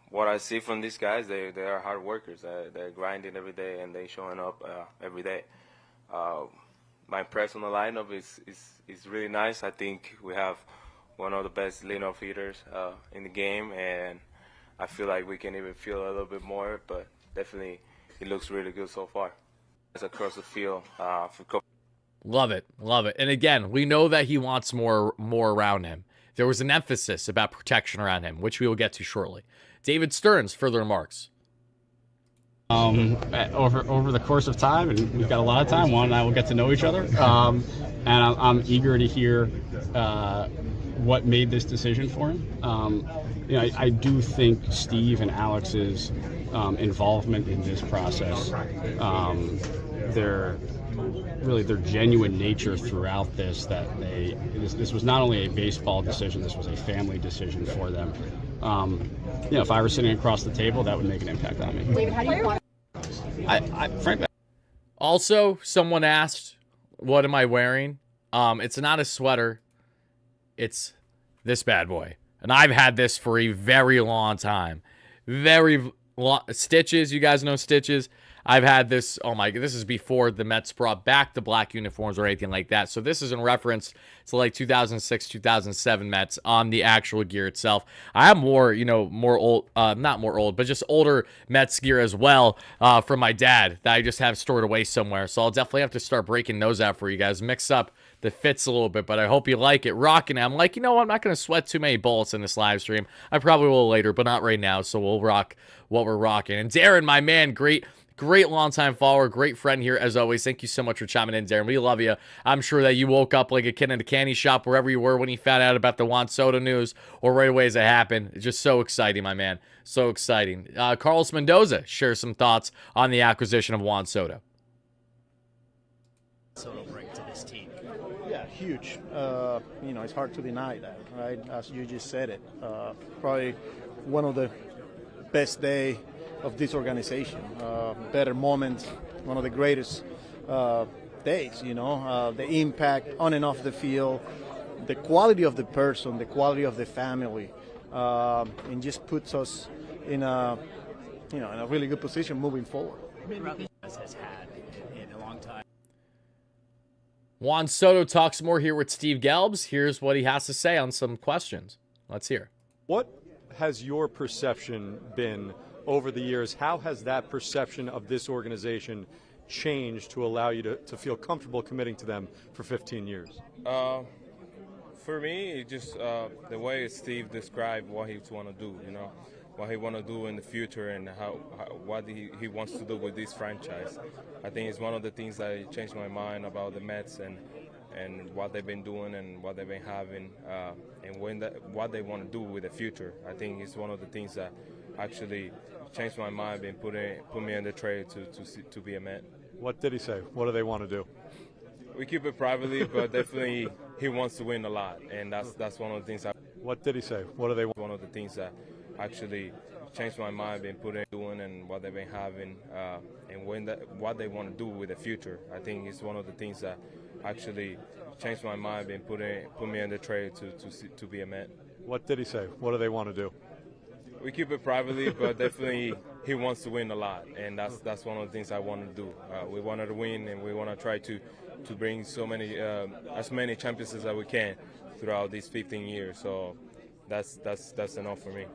what I see from these guys, they are hard workers. They're grinding every day and they showing up every day. My impression on the lineup is really nice. I think we have one of the best leadoff hitters in the game, and I feel like we can even feel a little bit more, but definitely it looks really good so far. It's across the field for Love it. Love it. And again, we know that he wants more around him. There was an emphasis about protection around him, which we will get to shortly. David Stearns, further remarks. Over the course of time, and we've got a lot of time, Juan and I will get to know each other. And I'm eager to hear what made this decision for him. I do think Steve and Alex's involvement in this process, their genuine nature throughout this, that this was not only a baseball decision, this was a family decision for them. If I were sitting across the table, that would make an impact on me. David, how do you want? Frankly. Also, someone asked, what am I wearing? It's not a sweater. It's this bad boy. And I've had this for a very long time. Very, Stitches, you guys know Stitches. I've had this, oh my god, this is before the Mets brought back the black uniforms or anything like that. So this is in reference to like 2006, 2007 Mets on the actual gear itself. I have more, more old, not more old, but just older Mets gear as well from my dad that I just have stored away somewhere. So I'll definitely have to start breaking those out for you guys. Mix up the fits a little bit, but I hope you like it. Rocking it. I'm like, I'm not going to sweat too many bullets in this live stream. I probably will later, but not right now. So we'll rock what we're rocking. And Darren, my man, great longtime follower, great friend here as always. Thank you so much for chiming in, Darren. We love you. I'm sure that you woke up like a kid in a candy shop wherever you were when you found out about the Juan Soto news or right away as it happened. It's just so exciting, my man. So exciting. Carlos Mendoza shares some thoughts on the acquisition of Juan Soto. Soto bring to this team? Yeah, huge. It's hard to deny that, right? As you just said it. Probably one of the best day of this organization. Better moments, one of the greatest days, the impact on and off the field, the quality of the person, the quality of the family, and just puts us in a really good position moving forward. Has had in a long time. Juan Soto talks more here with Steve Gelbs. Here's what he has to say on some questions. Let's hear. What has your perception been over the years? How has that perception of this organization changed to allow you to feel comfortable committing to them for 15 years? For me, just the way Steve described what he want to do, what he want to do in the future and what he wants to do with this franchise. I think it's one of the things that changed my mind about the Mets and what they've been doing and what they've been having and what they want to do with the future. I think it's one of the things that actually changed my mind and put me on the trade to be a Met. What did he say? What do they want to do? We keep it privately, but definitely he wants to win a lot, and that's one of the things. What did he say? What do they want? One of the things that actually changed my mind and doing and what they've been having and what they want to do with the future. I think it's one of the things that actually changed my mind and put me on the trade to be a Met. What did he say? What do they want to do? We keep it privately, but definitely he wants to win a lot, and that's one of the things I want to do. We wanted to win, and we want to try to bring as many champions as we can throughout these 15 years. So that's enough for me.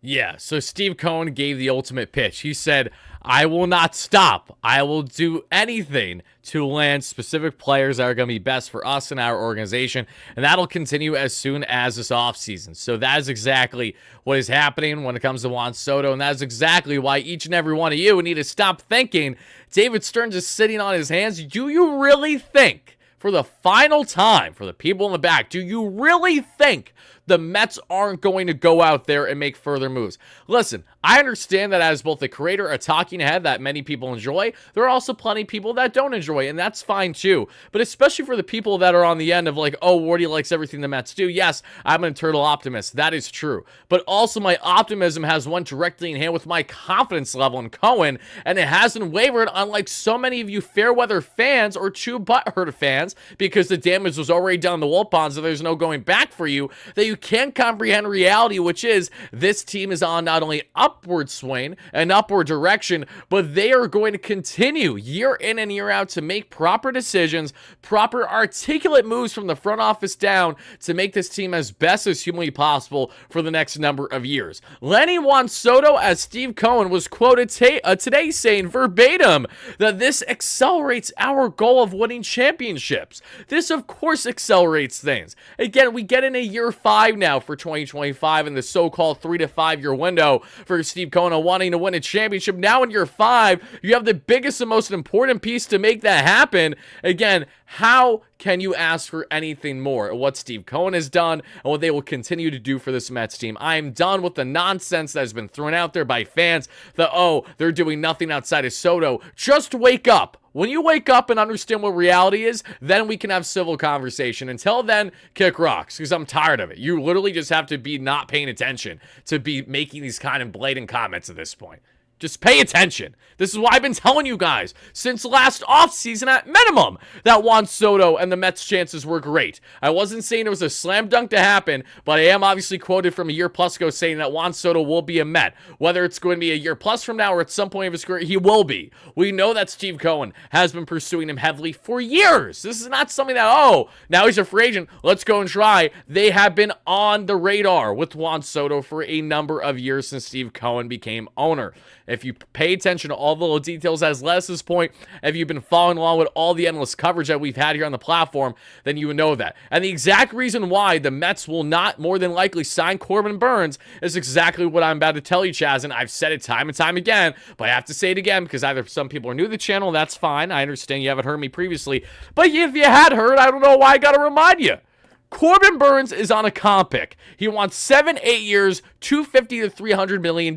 Yeah, so Steve Cohen gave the ultimate pitch. He said, I will not stop. I will do anything to land specific players that are going to be best for us and our organization, and that'll continue as soon as this offseason. So that is exactly what is happening when it comes to Juan Soto, and that is exactly why each and every one of you need to stop thinking David Stearns is sitting on his hands. Do you really think, for the final time, for the people in the back, do you really think the Mets aren't going to go out there and make further moves? Listen, I understand that as both a creator, a talking head that many people enjoy, there are also plenty of people that don't enjoy, and that's fine too. But especially for the people that are on the end of like, oh, Wardy likes everything the Mets do. Yes, I'm an eternal optimist. That is true. But also my optimism has went directly in hand with my confidence level in Cohen, and it hasn't wavered, unlike so many of you fair weather fans or true butthurt fans, because the damage was already down the wall pond, so there's no going back for you, that you can't comprehend reality, which is this team is on not only upward swing and upward direction, but they are going to continue year in and year out to make proper decisions, proper articulate moves from the front office down to make this team as best as humanly possible for the next number of years. Lenny Juan Soto, as Steve Cohen was quoted today saying verbatim that this accelerates our goal of winning championships. This, of course, accelerates things. Again, we get in a year 5 now for 2025 in the so-called 3 to 5 year window for Steve Cohen wanting to win a championship. Now in year 5, you have the biggest and most important piece to make that happen. Again, how can you ask for anything more? What Steve Cohen has done and what they will continue to do for this Mets team. I am done with the nonsense that has been thrown out there by fans that, oh, they're doing nothing outside of Soto. Just wake up. When you wake up and understand what reality is, then we can have civil conversation. Until then, kick rocks, because I'm tired of it. You literally just have to be not paying attention to be making these kind of blatant comments at this point. Just pay attention. This is why I've been telling you guys since last offseason at minimum that Juan Soto and the Mets' chances were great. I wasn't saying it was a slam dunk to happen, but I am obviously quoted from a year plus ago saying that Juan Soto will be a Met. Whether it's going to be a year plus from now or at some point of his career, he will be. We know that Steve Cohen has been pursuing him heavily for years. This is not something that, oh, now he's a free agent, let's go and try. They have been on the radar with Juan Soto for a number of years since Steve Cohen became owner. If you pay attention to all the little details, as Les's point, if you've been following along with all the endless coverage that we've had here on the platform, then you would know that. And the exact reason why the Mets will not more than likely sign Corbin Burnes is exactly what I'm about to tell you, Chaz, and I've said it time and time again, but I have to say it again because either some people are new to the channel, that's fine. I understand you haven't heard me previously, but if you had heard, I don't know why I got to remind you. Corbin Burnes is on a comp pick. He wants 7-8 years, $250 to $300 million.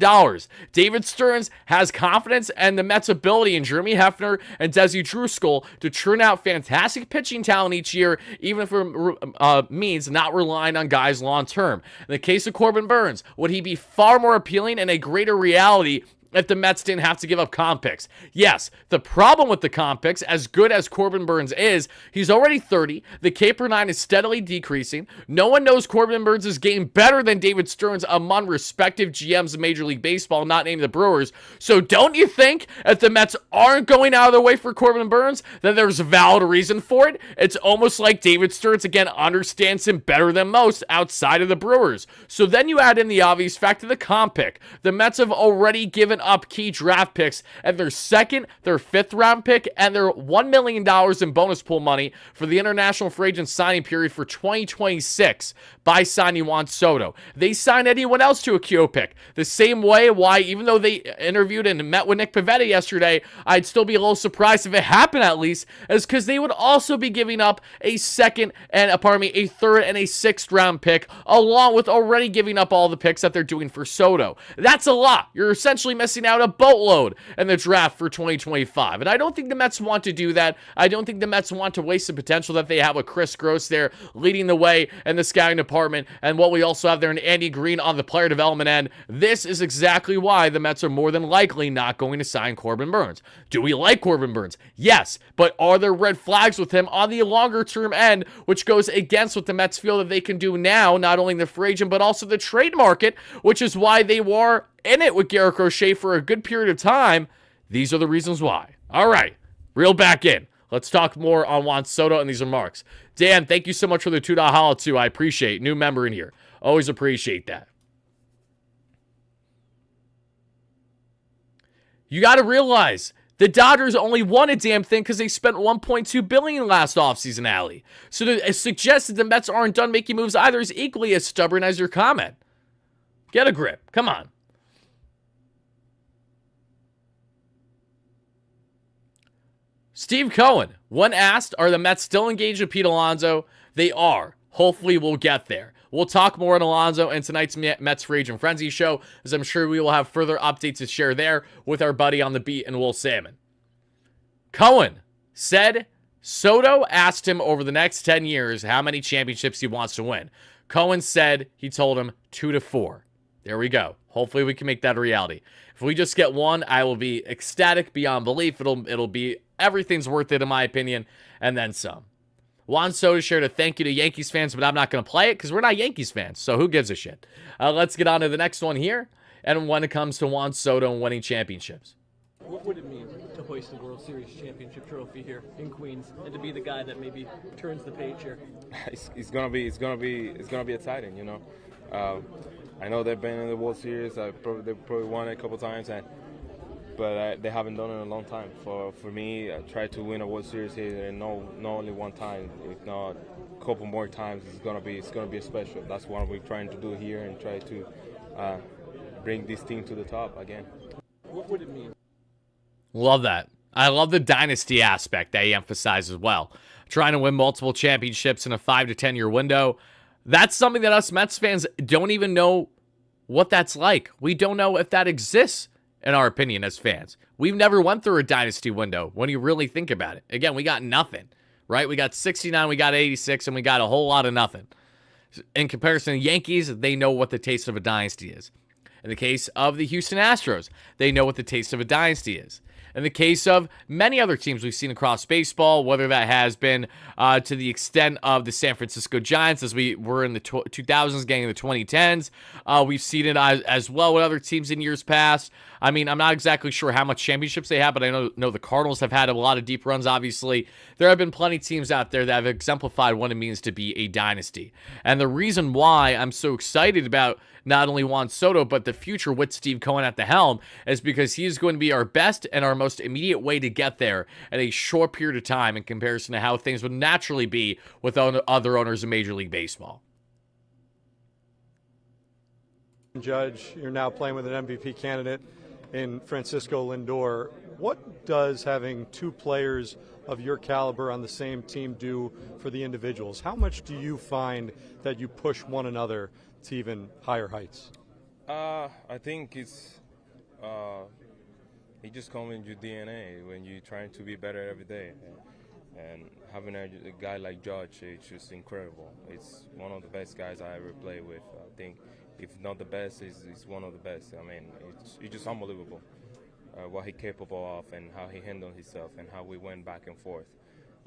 David Stearns has confidence and the Mets' ability in Jeremy Hefner and Desi Druskull to churn out fantastic pitching talent each year, even if it means not relying on guys long term. In the case of Corbin Burnes, would he be far more appealing and a greater reality if the Mets didn't have to give up comp picks? Yes, the problem with the comp picks, as good as Corbin Burnes is, he's already 30. The K per 9 is steadily decreasing. No one knows Corbin Burnes' game better than David Stearns among respective GMs in Major League Baseball, not named the Brewers. So don't you think if the Mets aren't going out of their way for Corbin Burnes, then there's a valid reason for it? It's almost like David Stearns, again, understands him better than most outside of the Brewers. So then you add in the obvious fact of the comp pick. The Mets have already given up key draft picks and their second, their fifth round pick, and their $1 million in bonus pool money for the international free agent signing period for 2026 by signing Juan Soto. They signed anyone else to a Kyo pick. The same way why, even though they interviewed and met with Nick Pivetta yesterday, I'd still be a little surprised if it happened at least, is because they would also be giving up a third and a sixth round pick, along with already giving up all the picks that they're doing for Soto. That's a lot. You're essentially missing out a boatload in the draft for 2025. And I don't think the Mets want to do that. I don't think the Mets want to waste the potential that they have with Chris Gross there leading the way in the scouting department, and what we also have there in Andy Green on the player development end. This is exactly why the Mets are more than likely not going to sign Corbin Burnes. Do we like Corbin Burnes? Yes, but are there red flags with him on the longer term end, which goes against what the Mets feel that they can do now, not only the free agent, but also the trade market, which is why they were in it with Garrett Crochet for a good period of time. These are the reasons why. All right, reel back in. Let's talk more on Juan Soto and these remarks. Dan, thank you so much for the $2 holla too. I appreciate it. New member in here. Always appreciate that. You got to realize the Dodgers only won a damn thing because they spent $1.2 billion last offseason, Allie. So to suggest that the Mets aren't done making moves either is equally as stubborn as your comment. Get a grip. Come on. Steve Cohen, when asked, are the Mets still engaged with Pete Alonso? They are. Hopefully we'll get there. We'll talk more on Alonso in tonight's Mets Free Agent Frenzy show, as I'm sure we will have further updates to share there with our buddy on the beat and Will Salmon. Cohen said Soto asked him over the next 10 years how many championships he wants to win. Cohen said he told him 2 to 4. There we go. Hopefully we can make that a reality. If we just get one, I will be ecstatic beyond belief. It'll be everything's worth it in my opinion, and then some. Juan Soto shared a thank you to Yankees fans, but I'm not going to play it because we're not Yankees fans, so who gives a shit? Let's get on to the next one here, and when it comes to Juan Soto and winning championships. What would it mean to hoist the World Series championship trophy here in Queens, and to be the guy that maybe turns the page here? It's gonna be exciting, you know. I know they've been in the World Series. They probably won it a couple times, but they haven't done it in a long time. For me, I tried to win a World Series here, and not only one time, if not a couple more times. It's gonna be special. That's what we're trying to do here, and try to bring this team to the top again. What would it mean? Love that. I love the dynasty aspect that he emphasized as well. Trying to win multiple championships in a 5 to 10 year window. That's something that us Mets fans don't even know what that's like. We don't know if that exists, in our opinion, as fans. We've never went through a dynasty window when you really think about it. Again, we got nothing, right? We got 69, we got 86, and we got a whole lot of nothing. In comparison to Yankees, they know what the taste of a dynasty is. In the case of the Houston Astros, they know what the taste of a dynasty is. In the case of many other teams we've seen across baseball, whether that has been to the extent of the San Francisco Giants as we were in the 2000s, getting the 2010s, we've seen it as well with other teams in years past. I mean, I'm not exactly sure how much championships they have, but I know the Cardinals have had a lot of deep runs, obviously. There have been plenty of teams out there that have exemplified what it means to be a dynasty. And the reason why I'm so excited about not only Juan Soto, but the future with Steve Cohen at the helm is because he is going to be our best and our most immediate way to get there in a short period of time in comparison to how things would naturally be with other owners in Major League Baseball. Judge, you're now playing with an MVP candidate in Francisco Lindor. What does having two players of your caliber on the same team do for the individuals? How much do you find that you push one another to even higher heights? I think it just comes in your DNA when you're trying to be better every day. And having a guy like Judge, it's just incredible. It's one of the best guys I ever played with. I think, if not the best, he's one of the best. I mean, it's just unbelievable what he's capable of and how he handled himself and how we went back and forth.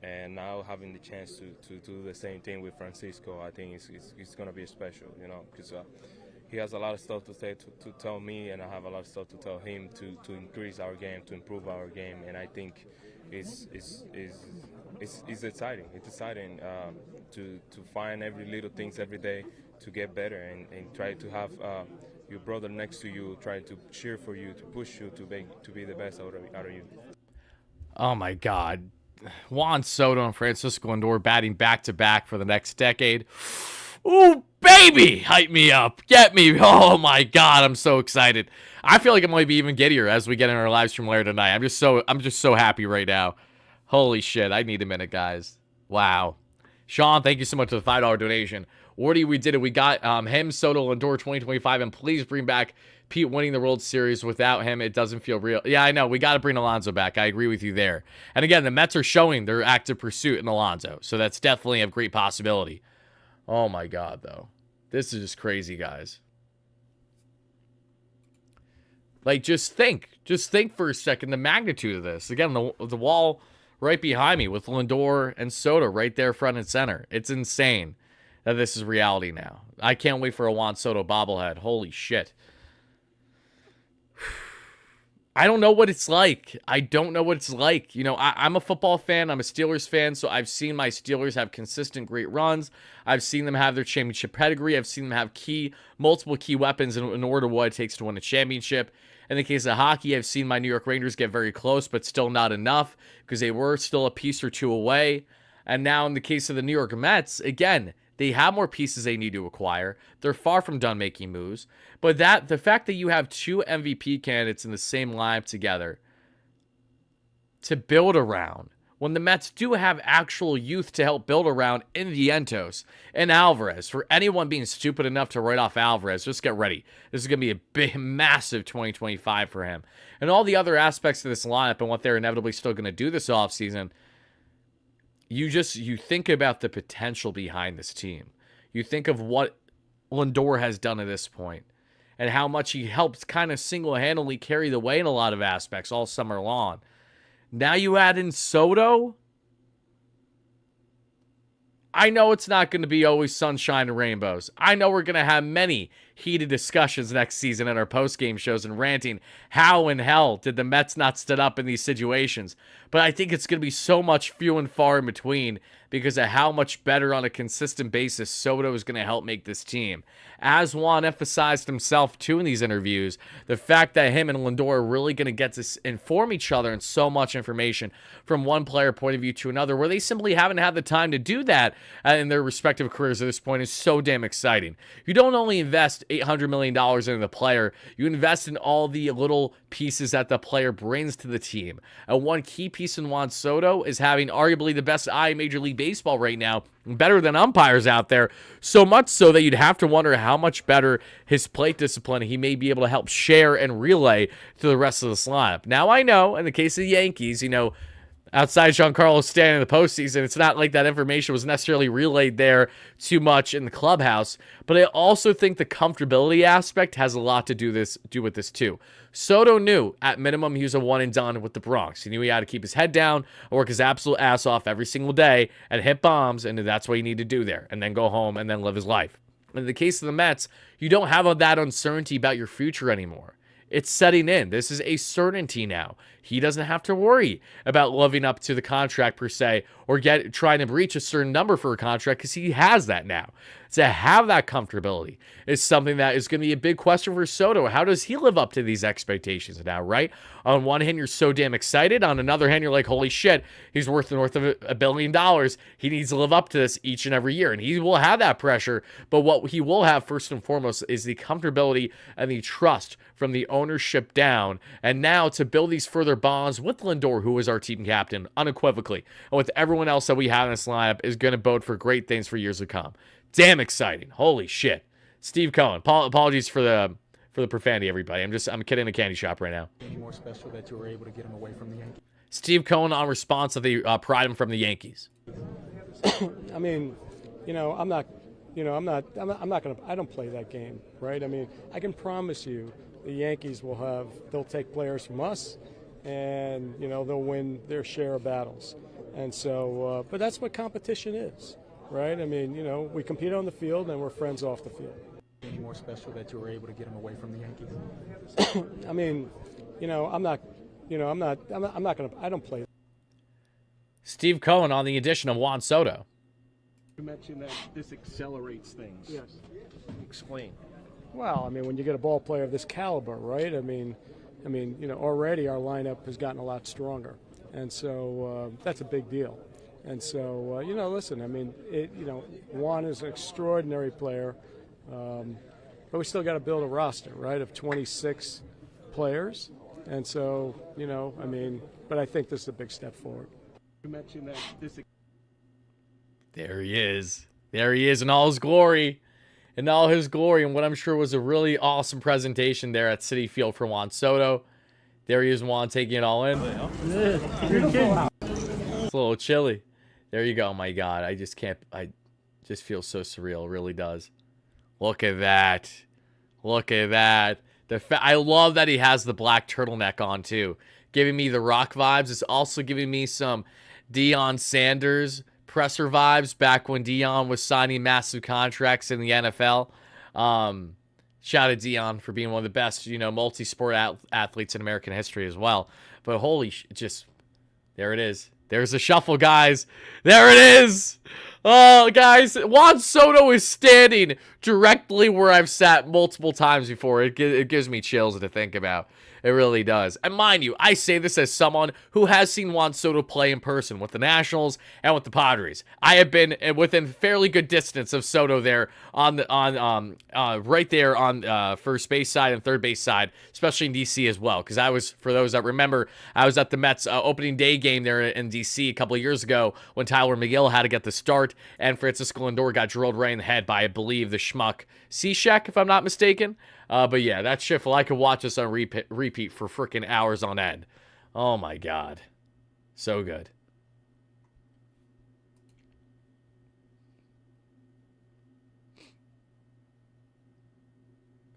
And now having the chance to do the same thing with Francisco, I think it's going to be special, you know, because he has a lot of stuff to say to tell me, and I have a lot of stuff to tell him to increase our game, to improve our game. And I think it's exciting. It's exciting to find every little things every day to get better and try to have your brother next to you, trying to cheer for you, to push you to be the best out of you. Oh my God. Juan Soto and Francisco Lindor batting back-to-back for the next decade. Ooh, baby! Hype me up. Get me. Oh my God, I'm so excited. I feel like I'm going to be even giddier as we get in our live stream later tonight. I'm just so happy right now. Holy shit, I need a minute, guys. Wow. Sean, thank you so much for the $5 donation. Wardy, we did it. We got him, Soto, Lindor 2025, and please bring back Pete winning the World Series. Without him, it doesn't feel real. Yeah, I know. We got to bring Alonso back. I agree with you there. And again, the Mets are showing their active pursuit in Alonso, so that's definitely a great possibility. Oh my God, though. This is just crazy, guys. Like, just think for a second the magnitude of this. Again, the wall right behind me with Lindor and Soto right there front and center. It's insane that this is reality now. I can't wait for a Juan Soto bobblehead. Holy shit. I don't know what it's like. I don't know what it's like. You know, I'm a football fan. I'm a Steelers fan, so I've seen my Steelers have consistent great runs. I've seen them have their championship pedigree. I've seen them have multiple key weapons in order to what it takes to win a championship. In the case of hockey, I've seen my New York Rangers get very close, but still not enough because they were still a piece or two away. And now in the case of the New York Mets, again, they have more pieces they need to acquire. They're far from done making moves. But the fact that you have two MVP candidates in the same lineup together to build around, when the Mets do have actual youth to help build around in Vientos and Alvarez. For anyone being stupid enough to write off Alvarez, just get ready. This is going to be a big, massive 2025 for him. And all the other aspects of this lineup and what they're inevitably still going to do this offseason, you think about the potential behind this team. You think of what Lindor has done at this point and how much he helped kind of single-handedly carry the way in a lot of aspects all summer long. Now you add in Soto. I know it's not going to be always sunshine and rainbows. I know we're going to have many heated discussions next season in our post-game shows and ranting. How in hell did the Mets not stood up in these situations? But I think it's going to be so much few and far in between because of how much better on a consistent basis Soto is going to help make this team. As Juan emphasized himself too in these interviews, the fact that him and Lindor are really going to get to inform each other in so much information from one player point of view to another, where they simply haven't had the time to do that in their respective careers at this point, is so damn exciting. You don't only invest $800 million into the player, you invest in all the little pieces that the player brings to the team. And one key piece in Juan Soto is having arguably the best eye in Major League Baseball right now, better than umpires out there, so much so that you'd have to wonder how much better his plate discipline he may be able to help share and relay to the rest of this lineup. Now, I know, in the case of the Yankees, outside Giancarlo Stanton in the postseason. It's not like that information was necessarily relayed there too much in the clubhouse, but I also think the comfortability aspect has a lot to do with this too. Soto knew at minimum he was a one and done with the Bronx. He knew he had to keep his head down, work his absolute ass off every single day, and hit bombs, and that's what you need to do there, and then go home and then live his life. In the case of the Mets, you don't have that uncertainty about your future anymore. It's setting in. This is a certainty now. He doesn't have to worry about living up to the contract per se or trying to reach a certain number for a contract because he has that now. To have that comfortability is something that is going to be a big question for Soto. How does he live up to these expectations now, right? On one hand, you're so damn excited. On another hand, you're like, holy shit, he's worth north of $1 billion. He needs to live up to this each and every year. And he will have that pressure. But what he will have first and foremost is the comfortability and the trust from the ownership down. And now to build these further bonds with Lindor, who is our team captain, unequivocally, and with everyone else that we have in this lineup, is going to bode for great things for years to come. Damn exciting. Holy shit. Steve Cohen. Apologies for the profanity, everybody. I'm kidding in a candy shop right now. Any more special that you were able to get him away from the Yankees? Steve Cohen on response to the pried him from the Yankees. I mean, I don't play that game, right? I mean, I can promise you the Yankees they'll take players from us and, they'll win their share of battles. And so, but that's what competition is. Right? I mean, we compete on the field and we're friends off the field. Any more special that you were able to get him away from the Yankees? I mean, I don't play. Steve Cohen on the addition of Juan Soto. You mentioned that this accelerates things. Yes. Explain. Well, I mean, when you get a ball player of this caliber, right? I mean, already our lineup has gotten a lot stronger. And so that's a big deal. And so, listen, I mean, Juan is an extraordinary player, but we still got to build a roster, right, of 26 players. And so, but I think this is a big step forward. You mentioned that this. There he is. There he is in all his glory. In all his glory, and what I'm sure was a really awesome presentation there at Citi Field for Juan Soto. There he is, Juan, taking it all in. It's a little chilly. There you go. My God, I just feel so surreal. It really does. Look at that. Look at that. I love that he has the black turtleneck on too, giving me the Rock vibes. It's also giving me some Deion Sanders presser vibes back when Deion was signing massive contracts in the NFL. Shout out to Deion for being one of the best, multi-sport athletes in American history as well. But there it is. There's a shuffle, guys. There it is. Oh, guys, Juan Soto is standing directly where I've sat multiple times before. It gives me chills to think about. It really does. And mind you, I say this as someone who has seen Juan Soto play in person with the Nationals and with the Padres. I have been within fairly good distance of Soto there right there on first base side and third base side, especially in DC as well. Because for those that remember, I was at the Mets opening day game there in DC a couple of years ago when Tyler McGill had to get the start and Francisco Lindor got drilled right in the head by, I believe, the schmuck Cishek, if I'm not mistaken. But yeah, that shift, I could watch this on repeat for freaking hours on end. Oh my God. So good.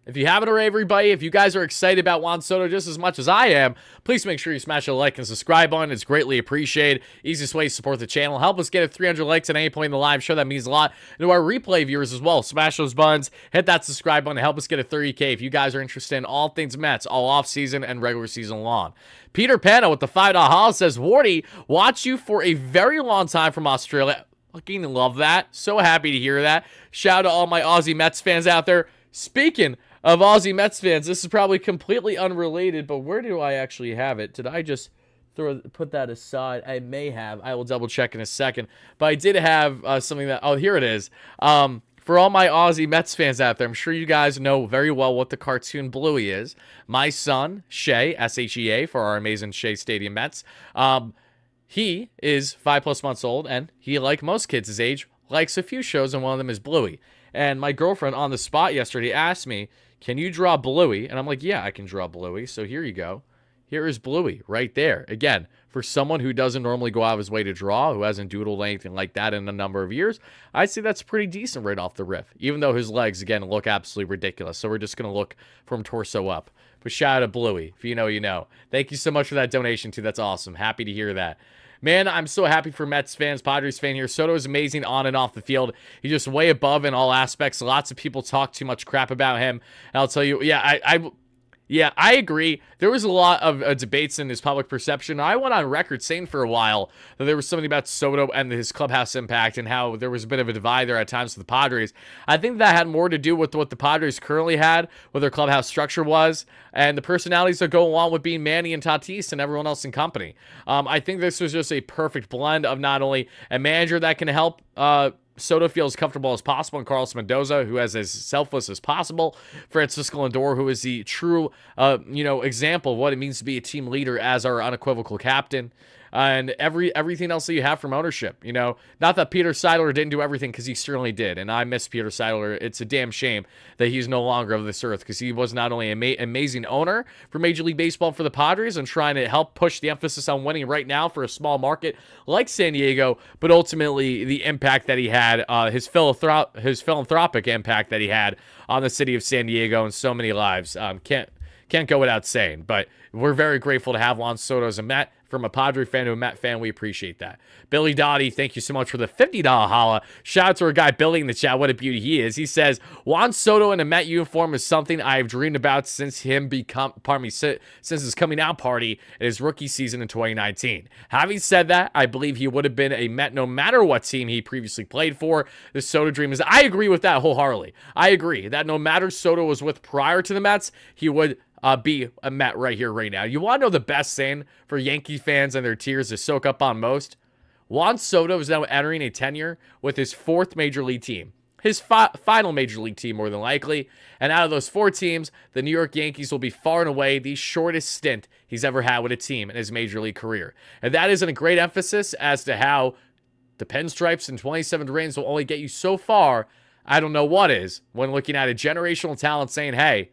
If you haven't already, everybody, if you guys are excited about Juan Soto just as much as I am, please make sure you smash the like and subscribe button. It's greatly appreciated. Easiest way to support the channel. Help us get 300 likes at any point in the live show. That means a lot. And to our replay viewers as well, smash those buttons. Hit that subscribe button. Help us get 30K if you guys are interested in all things Mets, all off-season and regular season long. Peter Pena with the $5 haul says, Wardy, watch you for a very long time from Australia. Fucking love that. So happy to hear that. Shout out to all my Aussie Mets fans out there. Speaking of Aussie Mets fans, this is probably completely unrelated, but where do I actually have it? Did I just put that aside? I may have. I will double check in a second. But I did have something that... Oh, here it is. For all my Aussie Mets fans out there, I'm sure you guys know very well what the cartoon Bluey is. My son, Shea, S-H-E-A, for our amazing Shea Stadium Mets, he is 5+ months old, and he, like most kids his age, likes a few shows, and one of them is Bluey. And my girlfriend on the spot yesterday asked me, can you draw Bluey? And I'm like, yeah, I can draw Bluey. So here you go. here is Bluey right there. Again, for someone who doesn't normally go out of his way to draw, who hasn't doodled anything like that in a number of years, I'd say that's pretty decent right off the riff, even though his legs, again, look absolutely ridiculous. So we're just going to look from torso up. But shout out to Bluey. If you know, you know. Thank you so much for that donation, too. That's awesome. Happy to hear that. Man, I'm so happy for Mets fans, Padres fan here. Soto is amazing on and off the field. He's just way above in all aspects. Lots of people talk too much crap about him. And I'll tell you, yeah, I agree. There was a lot of debates in his public perception. I went on record saying for a while that there was something about Soto and his clubhouse impact and how there was a bit of a divide there at times with the Padres. I think that had more to do with what the Padres currently had, what their clubhouse structure was, and the personalities that go along with being Manny and Tatis and everyone else in company. I think this was just a perfect blend of not only a manager that can help Soto feel as comfortable as possible, and Carlos Mendoza, who is as selfless as possible. Francisco Lindor, who is the true, example of what it means to be a team leader as our unequivocal captain. And everything else that you have from ownership, not that Peter Seidler didn't do everything, because he certainly did, and I miss Peter Seidler. It's a damn shame that he's no longer of this earth, because he was not only an amazing owner for Major League Baseball for the Padres and trying to help push the emphasis on winning right now for a small market like San Diego, but ultimately the impact that he had, his philanthropic impact that he had on the city of San Diego and so many lives, can't go without saying. But we're very grateful to have Juan Soto as a Met. From a Padre fan to a Met fan, we appreciate that. Billy Dottie, thank you so much for the $50 holla. Shout out to our guy Billy in the chat. What a beauty he is. He says, Juan Soto in a Met uniform is something I've dreamed about since since his coming out party in his rookie season in 2019. Having said that, I believe he would have been a Met no matter what team he previously played for. The Soto dream is, I agree with that wholeheartedly. I agree that no matter Soto was with prior to the Mets, he would be a Met right here, right now. You want to know the best thing for Yankee fans and their tears to soak up on most? Juan Soto is now entering a tenure with his fourth major league team. His final major league team, more than likely. And out of those four teams, the New York Yankees will be far and away the shortest stint he's ever had with a team in his major league career. And that isn't a great emphasis as to how the pinstripes and 27 rings will only get you so far. I don't know what is when looking at a generational talent saying, hey,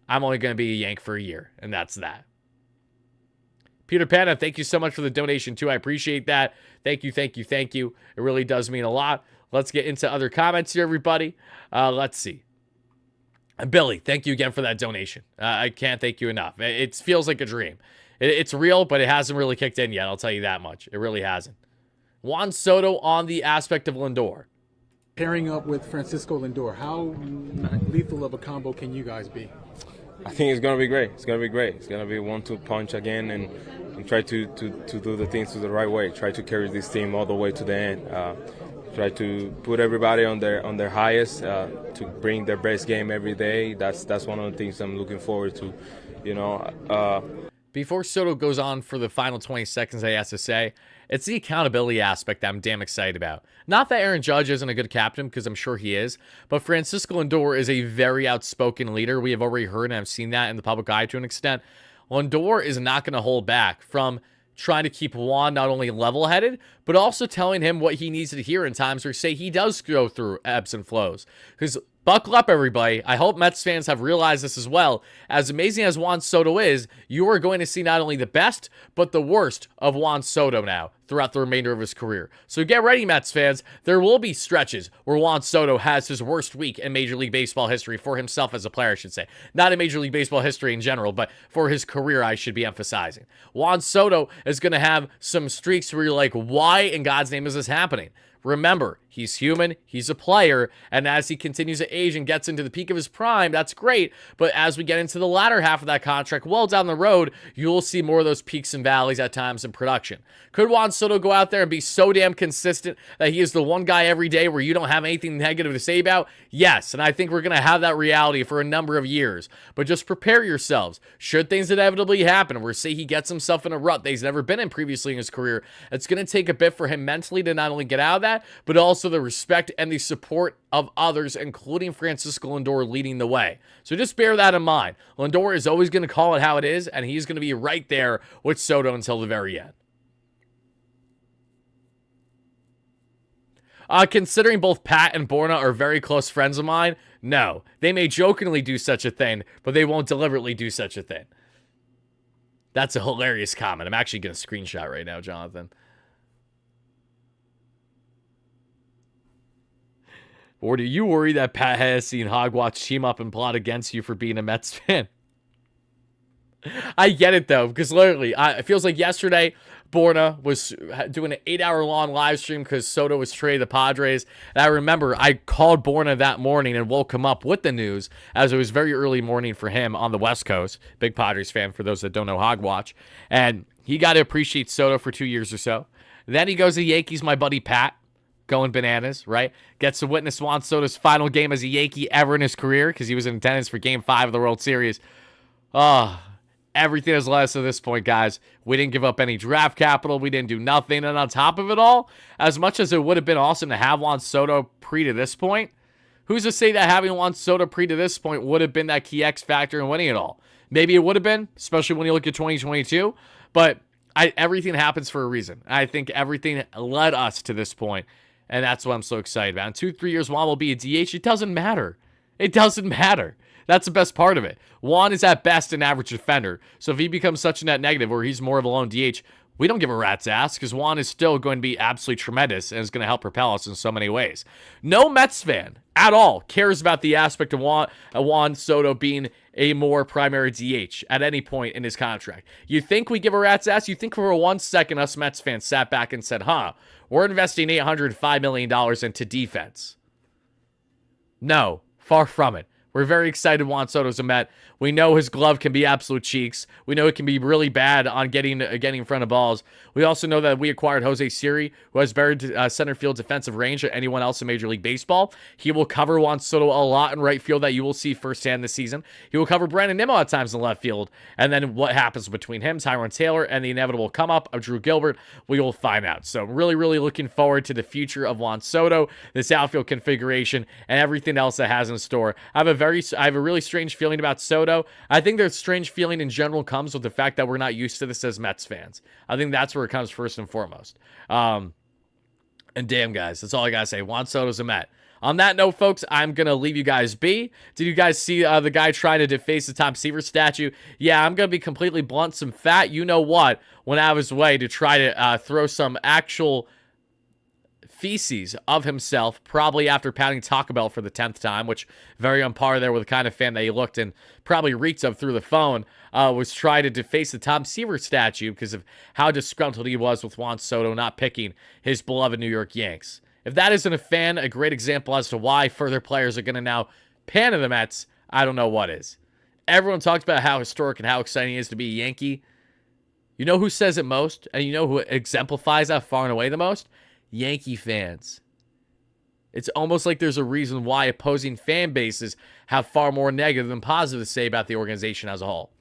I'm only going to be a Yank for a year, and that's that. Peter Panna, thank you so much for the donation, too. I appreciate that. Thank you, thank you, thank you. It really does mean a lot. Let's get into other comments here, everybody. Let's see. Billy, thank you again for that donation. I can't thank you enough. It feels like a dream. It's real, but it hasn't really kicked in yet. I'll tell you that much. It really hasn't. Juan Soto on the aspect of Lindor. Pairing up with Francisco Lindor, how lethal of a combo can you guys be? I think it's going to be great. It's going to be great. It's going to be 1-2 punch again and try to do the things the right way. Try to carry this team all the way to the end. Try to put everybody on their highest, to bring their best game every day. That's one of the things I'm looking forward to. Before Soto goes on for the final 20 seconds, I have to say, it's the accountability aspect that I'm damn excited about. Not that Aaron Judge isn't a good captain, because I'm sure he is, but Francisco Lindor is a very outspoken leader. We have already heard and I've seen that in the public eye to an extent. Lindor is not going to hold back from trying to keep Juan not only level-headed, but also telling him what he needs to hear in times where, say, he does go through ebbs and flows. Because buckle up, everybody. I hope Mets fans have realized this as well. As amazing as Juan Soto is, you are going to see not only the best, but the worst of Juan Soto now throughout the remainder of his career. So get ready, Mets fans. There will be stretches where Juan Soto has his worst week in Major League Baseball history for himself as a player, I should say. Not in Major League Baseball history in general, but for his career, I should be emphasizing. Juan Soto is going to have some streaks where you're like, why in God's name is this happening? Remember, he's human, he's a player, and as he continues to age and gets into the peak of his prime, that's great, but as we get into the latter half of that contract, well down the road, you'll see more of those peaks and valleys at times in production. Could Juan Soto go out there and be so damn consistent that he is the one guy every day where you don't have anything negative to say about? Yes, and I think we're going to have that reality for a number of years, but just prepare yourselves. Should things inevitably happen, where say he gets himself in a rut that he's never been in previously in his career, it's going to take a bit for him mentally to not only get out of that, but also the respect and the support of others, including Francisco Lindor leading the way. So just bear that in mind. Lindor is always going to call it how it is, and he's going to be right there with Soto until the very end. Considering both Pat and Borna are very close friends of mine, no. They may jokingly do such a thing, but they won't deliberately do such a thing. That's a hilarious comment. I'm actually going to screenshot right now, Jonathan. Or do you worry that Pat Hennessy and Hogwatch team up and plot against you for being a Mets fan? I get it, though, because literally, it feels like yesterday, Borna was doing an 8-hour-long live stream because Soto was traded to the Padres. And I remember I called Borna that morning and woke him up with the news, as it was very early morning for him on the West Coast. Big Padres fan, for those that don't know Hogwatch. And he got to appreciate Soto for 2 years or so. Then he goes to the Yankees, my buddy Pat, going bananas, right? Gets to witness Juan Soto's final game as a Yankee ever in his career because he was in attendance for Game 5 of the World Series. Everything has led us to this point, guys. We didn't give up any draft capital. We didn't do nothing. And on top of it all, as much as it would have been awesome to have Juan Soto pre to this point, who's to say that having Juan Soto pre to this point would have been that key X factor in winning it all? Maybe it would have been, especially when you look at 2022. But everything happens for a reason. I think everything led us to this point, and that's what I'm so excited about. In 2-3 years, Juan will be a DH. It doesn't matter. It doesn't matter. That's the best part of it. Juan is at best an average defender. So if he becomes such a net negative or he's more of a lone DH, we don't give a rat's ass because Juan is still going to be absolutely tremendous and is going to help propel us in so many ways. No Mets fan at all cares about the aspect of Juan Soto being a more primary DH at any point in his contract. You think we give a rat's ass? You think for 1 second us Mets fans sat back and said, we're investing $805 million into defense? No, far from it. We're very excited Juan Soto's a Met. We know his glove can be absolute cheeks. We know it can be really bad on getting in front of balls. We also know that we acquired Jose Siri, who has better center field defensive range than anyone else in Major League Baseball. He will cover Juan Soto a lot in right field that you will see firsthand this season. He will cover Brandon Nimmo at times in left field. And then what happens between him, Tyrone Taylor, and the inevitable come-up of Drew Gilbert, we will find out. So really, really looking forward to the future of Juan Soto, this outfield configuration, and everything else that has in store. I have a really strange feeling about Soto. I think the strange feeling in general comes with the fact that we're not used to this as Mets fans. I think that's where it comes first and foremost. And damn, guys, that's all I gotta say. Juan Soto's a Met. On that note, folks, I'm going to leave you guys be. Did you guys see the guy trying to deface the Tom Seaver statue? Yeah, I'm going to be completely blunt. Some fat you-know-what went out of his way to try to throw some actual feces of himself, probably after pounding Taco Bell for the 10th time, which very on par there with the kind of fan that he looked and probably reeked of through the phone, was trying to deface the Tom Seaver statue because of how disgruntled he was with Juan Soto not picking his beloved New York Yanks. If that isn't a great example as to why further players are going to now pan to the Mets, I don't know what is. Everyone talks about how historic and how exciting it is to be a Yankee. You know who says it most, and you know who exemplifies that far and away the most? Yankee fans. It's almost like there's a reason why opposing fan bases have far more negative than positive to say about the organization as a whole.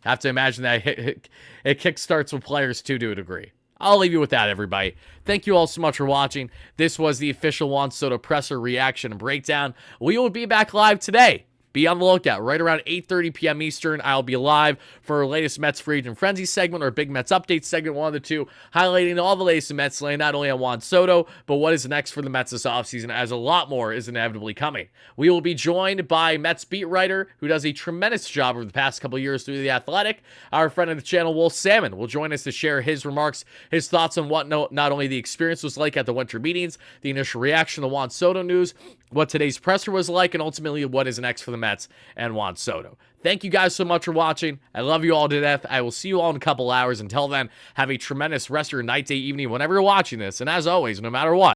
I have to imagine that it kickstarts with players too, to a degree. I'll leave you with that, everybody. Thank you all so much for watching. This was the official Juan Soto presser reaction and breakdown. We will be back live today. Be on the lookout. Right around 8:30 p.m. Eastern, I'll be live for our latest Mets Free Agent Frenzy segment or Big Mets Update segment, one of the two, highlighting all the latest in Mets land, not only on Juan Soto, but what is next for the Mets this offseason, as a lot more is inevitably coming. We will be joined by Mets beat writer, who does a tremendous job over the past couple of years through The Athletic. Our friend of the channel, Wolf Salmon, will join us to share his remarks, his thoughts on what not only the experience was like at the winter meetings, the initial reaction to Juan Soto news, what today's presser was like, and ultimately what is next for the Mets and Juan Soto. Thank you guys so much for watching. I love you all to death. I will see you all in a couple hours. Until then, have a tremendous rest of your night, day, evening, whenever you're watching this. And as always, no matter what,